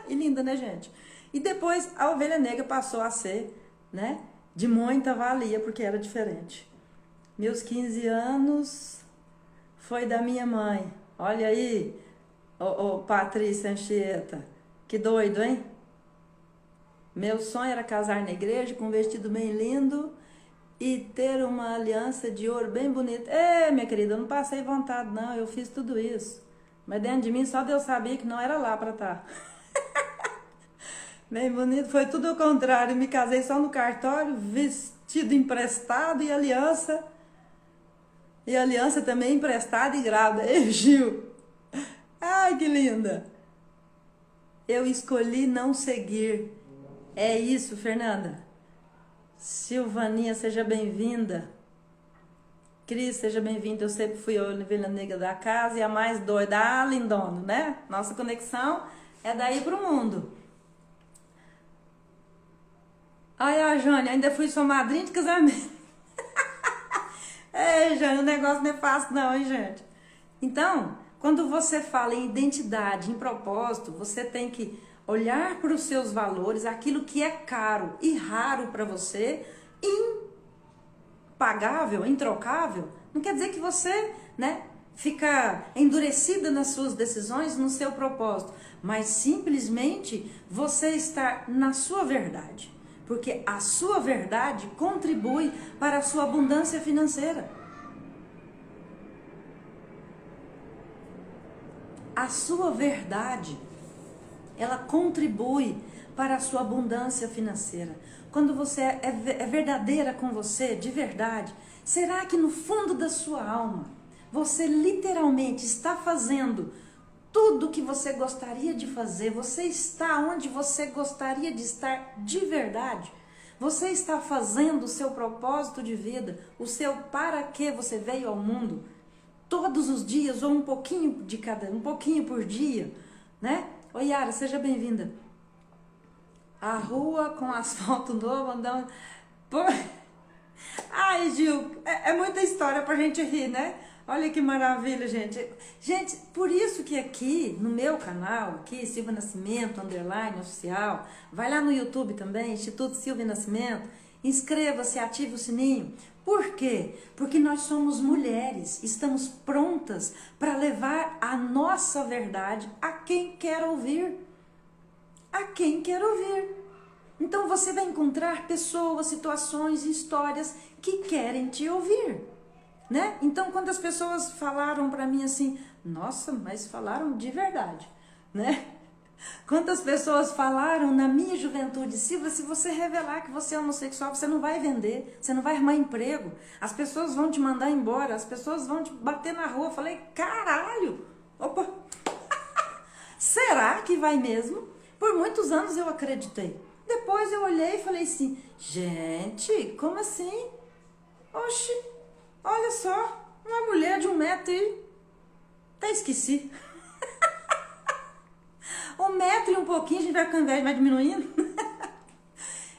E linda, né, gente? E depois, a ovelha negra passou a ser, né, de muita valia, porque era diferente. Meus 15 anos foi da minha mãe. Olha aí, Patrícia Anchieta. Que doido, hein? Meu sonho era casar na igreja com um vestido bem lindo e ter uma aliança de ouro bem bonita. Minha querida, eu não passei vontade, não. Eu fiz tudo isso. Mas dentro de mim só Deus sabia que não era lá para estar. Bem bonito. Foi tudo ao contrário. Me casei só no cartório, vestido emprestado e aliança. E aliança também emprestada e grávida. Ei, Gil! Ai, que linda! Eu escolhi não seguir. É isso, Fernanda. Silvaninha, seja bem-vinda. Cris, seja bem-vinda. Eu sempre fui a ovelha negra da casa e a mais doida. Lindona, né? Nossa conexão é daí pro mundo. Ai, a Jane, ainda fui sua madrinha de casamento. Jane, o negócio não é fácil não, hein, gente? Então, quando você fala em identidade, em propósito, você tem que olhar para os seus valores, aquilo que é caro e raro para você, impagável, introcável. Não quer dizer que você, fica endurecida nas suas decisões, no seu propósito, mas simplesmente você está na sua verdade, porque a sua verdade contribui para a sua abundância financeira. A sua verdade, ela contribui para a sua abundância financeira. Quando você é verdadeira com você, de verdade, será que no fundo da sua alma, você literalmente está fazendo tudo o que você gostaria de fazer? Você está onde você gostaria de estar de verdade? Você está fazendo o seu propósito de vida, o seu para que você veio ao mundo? Todos os dias, ou um pouquinho de cada, um pouquinho por dia, né? Oi, Yara, seja bem-vinda. A rua com asfalto novo, andando... Ai, Gil, é muita história pra gente rir, né? Olha que maravilha, gente. Gente, por isso que aqui, no meu canal, aqui, Silvia Nascimento, _oficial, vai lá no YouTube também, Instituto Silvia Nascimento, inscreva-se, ative o sininho. Por quê? Porque nós somos mulheres, estamos prontas para levar a nossa verdade a quem quer ouvir. A quem quer ouvir. Então você vai encontrar pessoas, situações, histórias que querem te ouvir, né? Então quando as pessoas falaram para mim assim, nossa, mas falaram de verdade, né? Quantas pessoas falaram na minha juventude, Silvia, se você revelar que você é homossexual, você não vai vender, você não vai arrumar emprego, as pessoas vão te mandar embora, as pessoas vão te bater na rua. Eu falei, caralho, opa, será que vai mesmo? Por muitos anos eu acreditei. Depois eu olhei e falei assim, gente, como assim? Oxi, olha só, uma mulher de 1 metro e... até esqueci. 1 metro e um pouquinho, a gente vai ficando velho, vai diminuindo.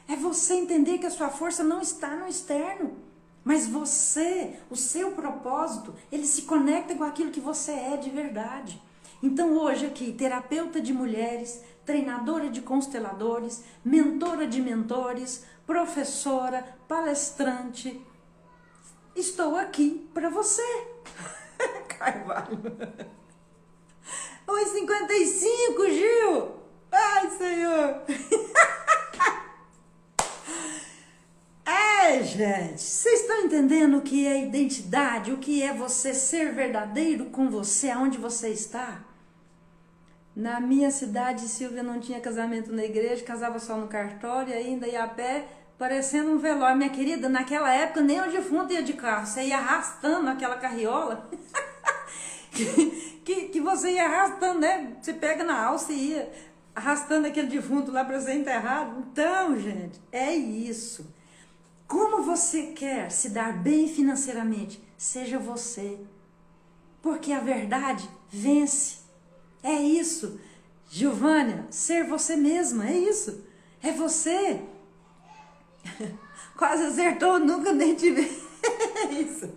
É você entender que a sua força não está no externo, mas você, o seu propósito, ele se conecta com aquilo que você é de verdade. Então hoje aqui, terapeuta de mulheres, treinadora de consteladores, mentora de mentores, professora, palestrante, estou aqui para você. Carvalho. 1,55, Gil! Ai, Senhor! Gente, vocês estão entendendo o que é identidade? O que é você ser verdadeiro com você, aonde você está? Na minha cidade, Silvia não tinha casamento na igreja, casava só no cartório, ainda ia a pé, parecendo um velório. Minha querida, naquela época nem o defunto ia de carro, você ia arrastando aquela carriola. que você ia arrastando, né? Você pega na alça e ia arrastando aquele defunto lá para ser enterrado. Então, gente, é isso. Como você quer se dar bem financeiramente? seja você. Porque a verdade vence. É isso. Giovânia, ser você mesma, é isso. É você. Quase acertou, nunca nem te vi. É isso.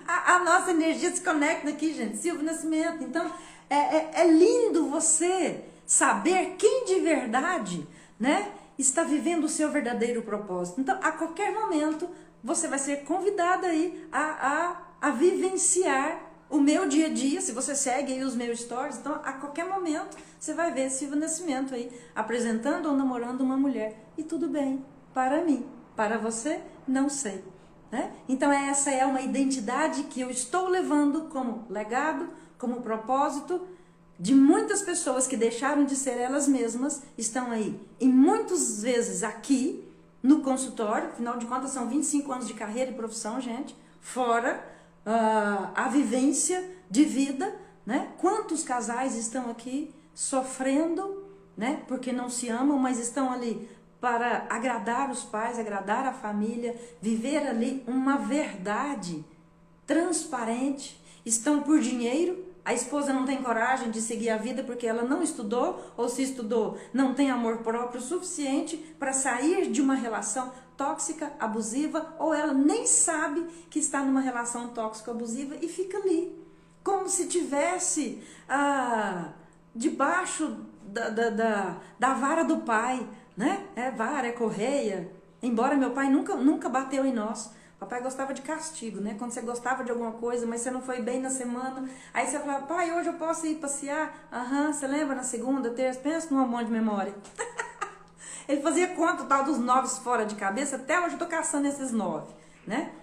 A nossa energia se conecta aqui, gente. Silvio Nascimento. Então, é lindo você saber quem de verdade, né, está vivendo o seu verdadeiro propósito. Então, a qualquer momento, você vai ser convidada aí a vivenciar o meu dia a dia. Se você segue aí os meus stories, então, a qualquer momento, você vai ver Silvio Nascimento aí apresentando ou namorando uma mulher. E tudo bem, para mim. Para você, não sei. Né? Então essa é uma identidade que eu estou levando como legado, como propósito de muitas pessoas que deixaram de ser elas mesmas, estão aí e muitas vezes aqui no consultório, afinal de contas são 25 anos de carreira e profissão, gente, fora a vivência de vida, né? Quantos casais estão aqui sofrendo, né? Porque não se amam, mas estão ali para agradar os pais, agradar a família, viver ali uma verdade transparente. Estão por dinheiro, a esposa não tem coragem de seguir a vida porque ela não estudou, ou se estudou, não tem amor próprio suficiente para sair de uma relação tóxica, abusiva, ou ela nem sabe que está numa relação tóxica, abusiva e fica ali, como se tivesse debaixo da vara do pai, né? É vara, é correia. Embora meu pai nunca bateu em nós. Papai gostava de castigo, né? Quando você gostava de alguma coisa, mas você não foi bem na semana, aí você falava, pai, hoje eu posso ir passear? Aham, você lembra na segunda, terça? Pensa num monte de memória. Ele fazia conta o tal dos 9 fora de cabeça, até hoje eu tô caçando esses 9, né?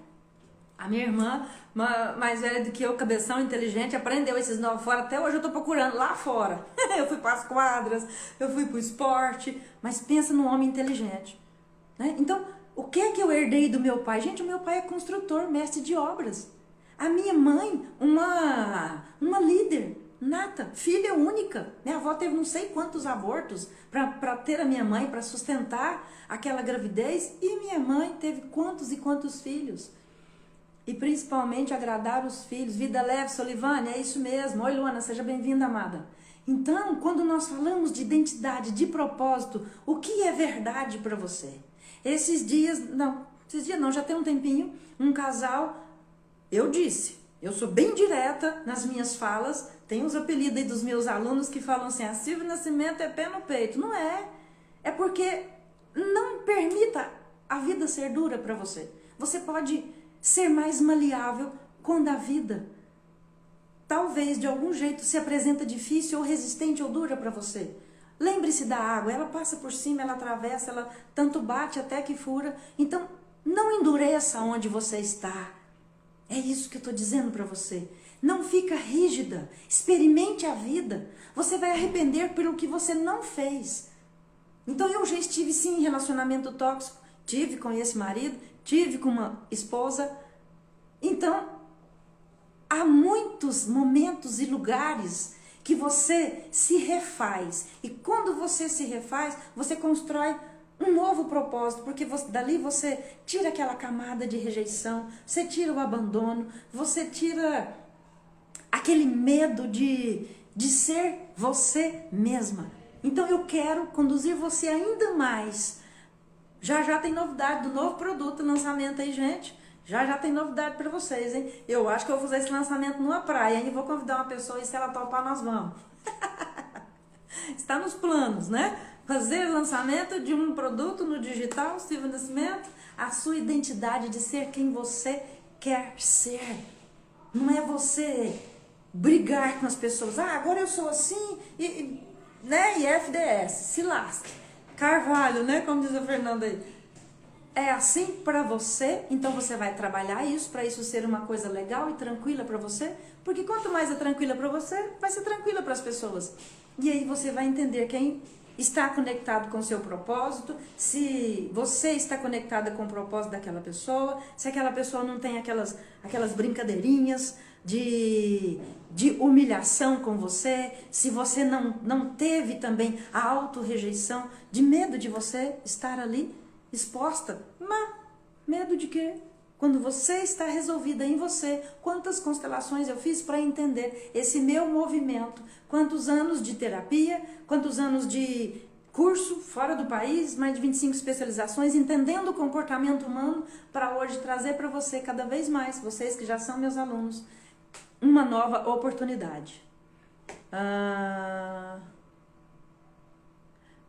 A minha irmã, mais velha do que eu, cabeção, inteligente, aprendeu esses 9 fora. Até hoje eu tô procurando lá fora. Eu fui para as quadras, eu fui pro esporte. Mas pensa num homem inteligente, né? Então, o que é que eu herdei do meu pai? Gente, o meu pai é construtor, mestre de obras. A minha mãe, uma líder nata, filha única. Minha avó teve não sei quantos abortos para ter a minha mãe, para sustentar aquela gravidez. E minha mãe teve quantos e quantos filhos. E principalmente agradar os filhos. Vida leve, Solivane, é isso mesmo. Oi, Luana, seja bem-vinda, amada. Então, quando nós falamos de identidade, de propósito, o que é verdade para você? Esses dias não, já tem um tempinho, um casal, eu disse, eu sou bem direta nas minhas falas, tem os apelidos aí dos meus alunos que falam assim, a Silvio Nascimento é pé no peito. Não é, é porque não permita a vida ser dura para você. Você pode ser mais maleável quando a vida talvez de algum jeito se apresenta difícil ou resistente ou dura para você. Lembre-se da água, ela passa por cima, ela atravessa, ela tanto bate até que fura. Então, não endureça onde você está. É isso que eu estou dizendo para você. Não fica rígida, experimente a vida. Você vai arrepender pelo que você não fez. Então, eu já estive sim em relacionamento tóxico, tive com esse marido, tive com uma esposa. Então, há muitos momentos e lugares que você se refaz. E quando você se refaz, você constrói um novo propósito, porque dali você tira aquela camada de rejeição, você tira o abandono, você tira aquele medo de ser você mesma. Então eu quero conduzir você ainda mais. Já tem novidade do novo produto, lançamento aí, gente. Já tem novidade para vocês, hein? Eu acho que eu vou fazer esse lançamento numa praia, hein? Vou convidar uma pessoa e se ela topar, nós vamos. Está nos planos, né? Fazer lançamento de um produto no digital, Silvio Nascimento, a sua identidade de ser quem você quer ser. Não é você brigar com as pessoas. Ah, agora eu sou assim né? E FDS, se lasque. Carvalho, né? Como diz a Fernanda aí. É assim para você, então você vai trabalhar isso, para isso ser uma coisa legal e tranquila para você, porque quanto mais é tranquila para você, vai ser tranquila para as pessoas. E aí você vai entender quem está conectado com o seu propósito, se você está conectada com o propósito daquela pessoa, se aquela pessoa não tem aquelas brincadeirinhas de humilhação com você, se você não teve também a autorrejeição, de medo de você estar ali exposta. Mas medo de quê? Quando você está resolvida em você, quantas constelações eu fiz para entender esse meu movimento, quantos anos de terapia, quantos anos de curso fora do país, mais de 25 especializações, entendendo o comportamento humano para hoje trazer para você cada vez mais, vocês que já são meus alunos, uma nova oportunidade.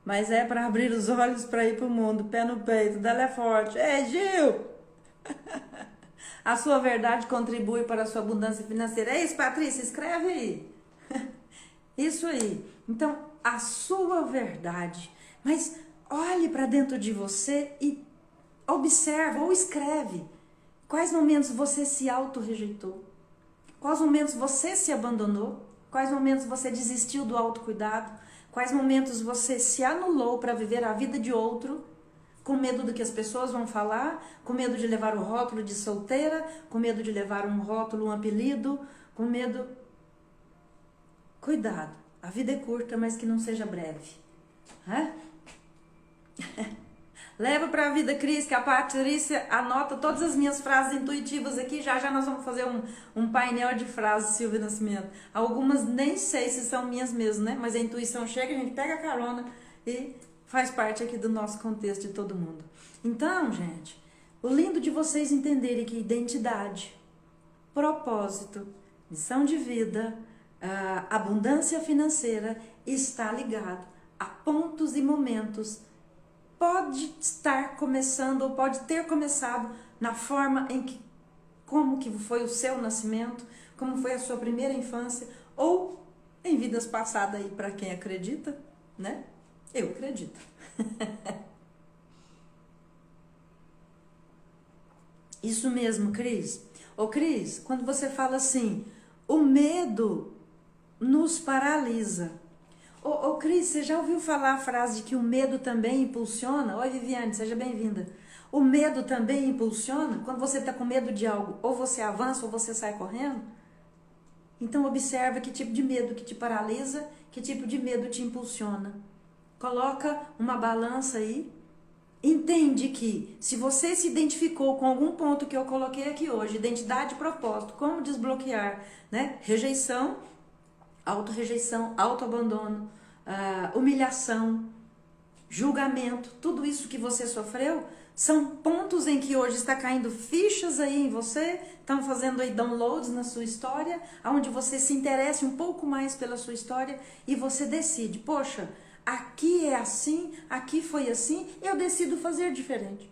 Mas é para abrir os olhos para ir para o mundo, pé no peito, dela é forte. Ei, Gil! A sua verdade contribui para a sua abundância financeira. É isso, Patrícia, escreve aí. Isso aí. Então, a sua verdade. Mas olhe para dentro de você e observa ou escreve quais momentos você se auto-rejeitou, quais momentos você se abandonou, quais momentos você desistiu do autocuidado, quais momentos você se anulou para viver a vida de outro, com medo do que as pessoas vão falar, com medo de levar o rótulo de solteira, com medo de levar um rótulo, um apelido, com medo... Cuidado, a vida é curta, mas que não seja breve. Leva para a vida, Cris, que a Patrícia anota todas as minhas frases intuitivas aqui. Já nós vamos fazer um painel de frases, Silvia Nascimento. Algumas nem sei se são minhas mesmo, né? Mas a intuição chega, a gente pega a carona e faz parte aqui do nosso contexto de todo mundo. Então, gente, o lindo de vocês entenderem que identidade, propósito, missão de vida, abundância financeira está ligado a pontos e momentos. Pode estar começando ou pode ter começado na forma em que, como que foi o seu nascimento, como foi a sua primeira infância, ou em vidas passadas aí para quem acredita, né? Eu acredito. Isso mesmo, Cris. Ô, Cris, quando você fala assim, o medo nos paralisa. Ô, Cris, você já ouviu falar a frase de que o medo também impulsiona? Oi, Viviane, seja bem-vinda. O medo também impulsiona? Quando você está com medo de algo, ou você avança ou você sai correndo? Então, observa que tipo de medo que te paralisa, que tipo de medo te impulsiona. Coloca uma balança aí. Entende que se você se identificou com algum ponto que eu coloquei aqui hoje, identidade e propósito, como desbloquear, né? Rejeição, auto-rejeição, auto-abandono, humilhação, julgamento, tudo isso que você sofreu, são pontos em que hoje está caindo fichas aí em você, estão fazendo aí downloads na sua história, onde você se interessa um pouco mais pela sua história e você decide, poxa, aqui é assim, aqui foi assim, eu decido fazer diferente.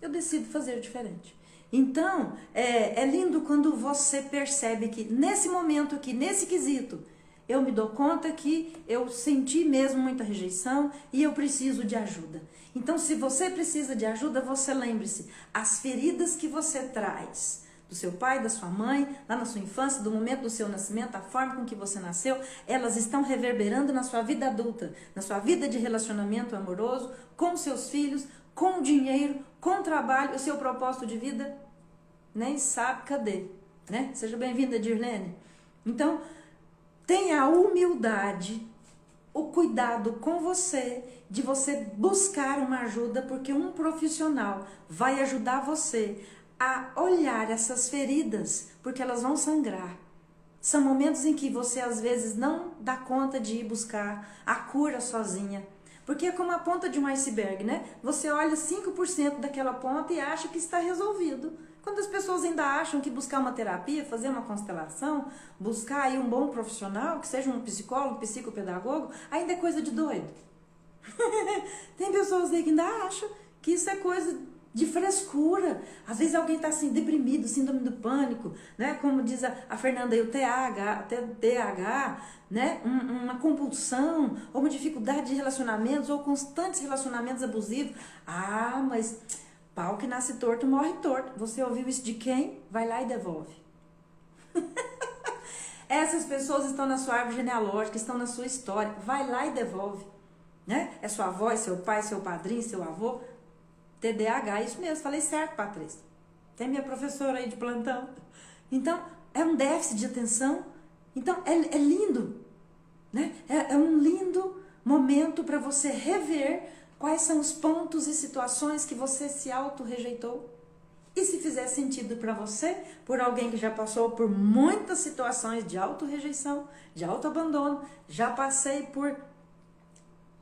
Eu decido fazer diferente. Então, é lindo quando você percebe que nesse momento aqui, nesse quesito, eu me dou conta que eu senti mesmo muita rejeição e eu preciso de ajuda. Então, se você precisa de ajuda, você lembre-se, as feridas que você traz do seu pai, da sua mãe, lá na sua infância, do momento do seu nascimento, a forma com que você nasceu, elas estão reverberando na sua vida adulta, na sua vida de relacionamento amoroso, com seus filhos, com o dinheiro, com o trabalho, o seu propósito de vida, nem sabe cadê, né? Seja bem-vinda, Dirlene. Então, tenha a humildade, o cuidado com você, de você buscar uma ajuda, porque um profissional vai ajudar você a olhar essas feridas, porque elas vão sangrar. São momentos em que você às vezes não dá conta de ir buscar a cura sozinha. Porque é como a ponta de um iceberg, né? Você olha 5% daquela ponta e acha que está resolvido. Quando as pessoas ainda acham que buscar uma terapia, fazer uma constelação, buscar aí um bom profissional, que seja um psicólogo, um psicopedagogo, ainda é coisa de doido. Tem pessoas aí que ainda acham que isso é coisa de frescura. Às vezes alguém está assim, deprimido, síndrome do pânico, né? Como diz a Fernanda aí, o TH, né? Uma compulsão, ou uma dificuldade de relacionamentos, ou constantes relacionamentos abusivos. Ah, mas pau que nasce torto, morre torto. Você ouviu isso de quem? Vai lá e devolve. Essas pessoas estão na sua árvore genealógica, estão na sua história. Vai lá e devolve. Né? É sua avó, é seu pai, seu padrinho, seu avô. TDAH, isso mesmo, falei certo, Patrícia. Tem minha professora aí de plantão. Então, é um déficit de atenção. Então, é lindo, né? É um lindo momento para você rever quais são os pontos e situações que você se auto-rejeitou E se fizer sentido para você, por alguém que já passou por muitas situações de autorrejeição, de autoabandono, já passei por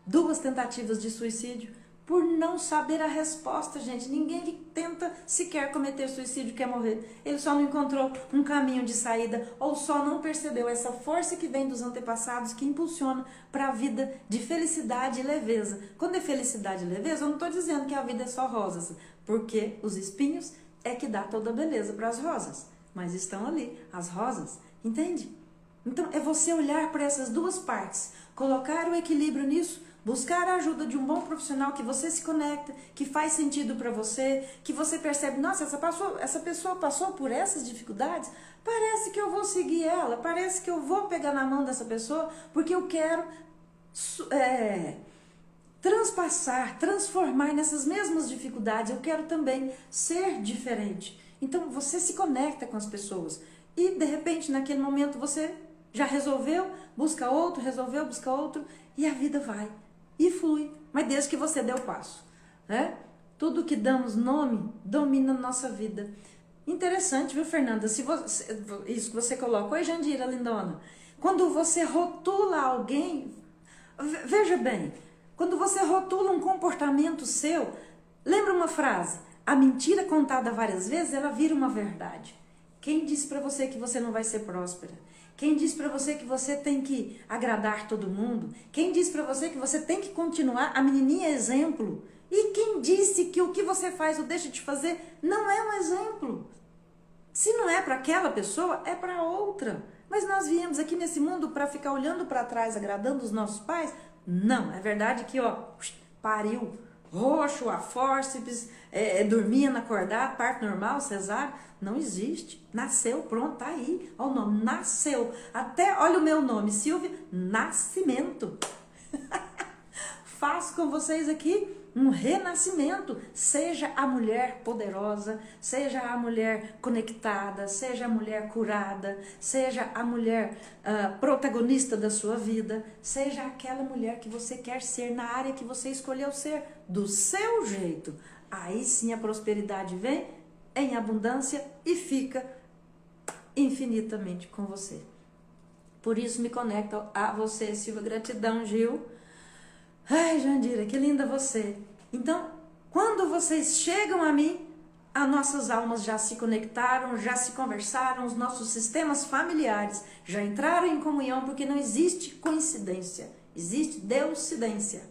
2 tentativas de suicídio, por não saber a resposta, gente. Ninguém que tenta sequer cometer suicídio quer morrer. Ele só não encontrou um caminho de saída ou só não percebeu essa força que vem dos antepassados que impulsiona para a vida de felicidade e leveza. Quando é felicidade e leveza, eu não estou dizendo que a vida é só rosas, porque os espinhos é que dá toda a beleza para as rosas. Mas estão ali, as rosas, entende? Então é você olhar para essas 2 partes, colocar o equilíbrio nisso, buscar a ajuda de um bom profissional que você se conecta, que faz sentido para você, que você percebe, nossa, essa pessoa passou por essas dificuldades, parece que eu vou seguir ela, parece que eu vou pegar na mão dessa pessoa, porque eu quero transformar nessas mesmas dificuldades, eu quero também ser diferente. Então você se conecta com as pessoas e de repente naquele momento você já resolveu, busca outro, resolveu, busca outro e a vida vai. E flui, mas desde que você dê o passo, né? Tudo que damos nome domina a nossa vida. Interessante, viu, Fernanda? Se você, isso que você coloca. Oi, Jandira, lindona. Quando você rotula alguém, veja bem, quando você rotula um comportamento seu, lembra uma frase? A mentira contada várias vezes, ela vira uma verdade. Quem disse para você que você não vai ser próspera? Quem disse para você que você tem que agradar todo mundo? Quem disse para você que você tem que continuar a menininha exemplo? E quem disse que o que você faz ou deixa de fazer não é um exemplo? Se não é para aquela pessoa, é para outra. Mas nós viemos aqui nesse mundo para ficar olhando para trás, agradando os nossos pais? Não, é verdade que pariu roxo, a fórceps, dormindo, acordado, parto normal, cesárea, não existe. Nasceu, pronto, tá aí. Olha o nome, nasceu. Até, olha o meu nome, Silvia, Nascimento. Faço com vocês aqui um renascimento. Seja a mulher poderosa, seja a mulher conectada, seja a mulher curada, seja a mulher protagonista da sua vida, seja aquela mulher que você quer ser na área que você escolheu ser, do seu jeito. Aí sim a prosperidade vem em abundância e fica infinitamente com você. Por isso me conecto a você, Silvia. Gratidão, Gil. Ai, Jandira, que linda você. Então, quando vocês chegam a mim, as nossas almas já se conectaram, já se conversaram, os nossos sistemas familiares já entraram em comunhão, porque não existe coincidência, existe deucidência.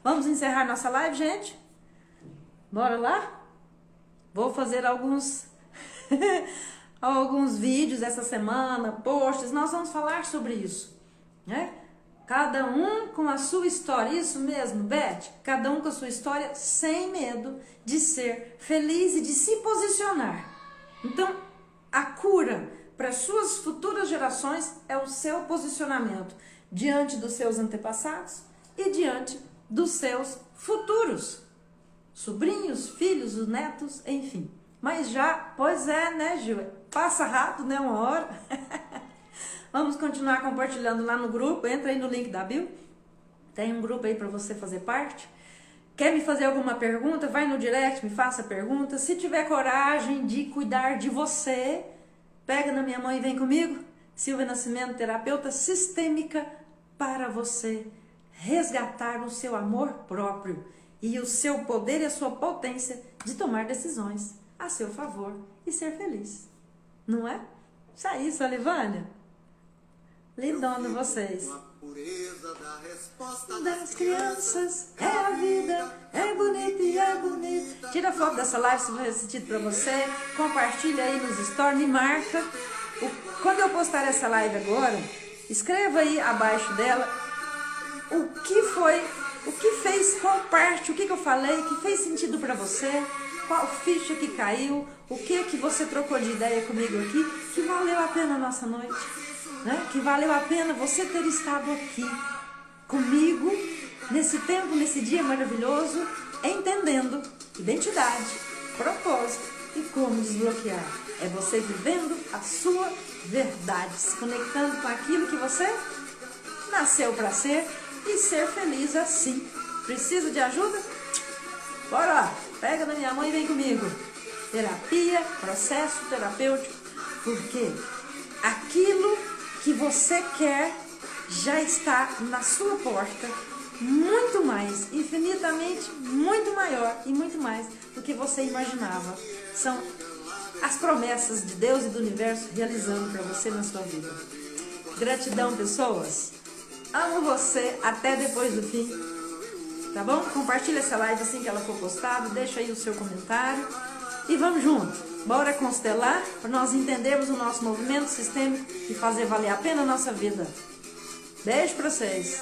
Vamos encerrar nossa live, gente? Bora lá? Vou fazer alguns vídeos essa semana, posts, nós vamos falar sobre isso, né? Cada um com a sua história, isso mesmo, Beth? Cada um com a sua história, sem medo de ser feliz e de se posicionar. Então, a cura para suas futuras gerações é o seu posicionamento diante dos seus antepassados e diante dos seus futuros sobrinhos, filhos, os netos, enfim. Mas já, pois é, né, Gil? Passa rápido, né? 1 hora. Vamos continuar compartilhando lá no grupo. Entra aí no link da bio. Tem um grupo aí para você fazer parte. Quer me fazer alguma pergunta? Vai no direct, me faça pergunta. Se tiver coragem de cuidar de você, pega na minha mão e vem comigo. Silvia Nascimento, terapeuta sistêmica, para você resgatar o seu amor próprio e o seu poder e a sua potência de tomar decisões a seu favor e ser feliz. Não é? Isso aí, Solivânia. Lindona vocês. Das crianças, é a vida, é bonita e é bonita. Tira foto dessa live se for sentido pra você. Compartilha aí nos stories, me marca. Quando eu postar essa live agora, escreva aí abaixo dela o que fez, qual parte, o que eu falei, que fez sentido pra você, qual ficha que caiu, o que você trocou de ideia comigo aqui, que valeu a pena a nossa noite, né? Que valeu a pena você ter estado aqui comigo, nesse tempo, nesse dia maravilhoso, entendendo identidade, propósito e como desbloquear. É você vivendo a sua verdade, se conectando com aquilo que você nasceu para ser e ser feliz assim. Precisa de ajuda? Bora lá, pega na minha mão e vem comigo. terapia, processo terapêutico, porque aquilo que você quer já está na sua porta, muito mais, infinitamente muito maior e muito mais do que você imaginava. São as promessas de Deus e do universo realizando para você na sua vida. Gratidão, pessoas. Amo você até depois do fim. Tá bom? Compartilha essa live assim que ela for postada. Deixa aí o seu comentário. E vamos junto. Bora constelar para nós entendermos o nosso movimento sistêmico e fazer valer a pena a nossa vida. Beijo para vocês.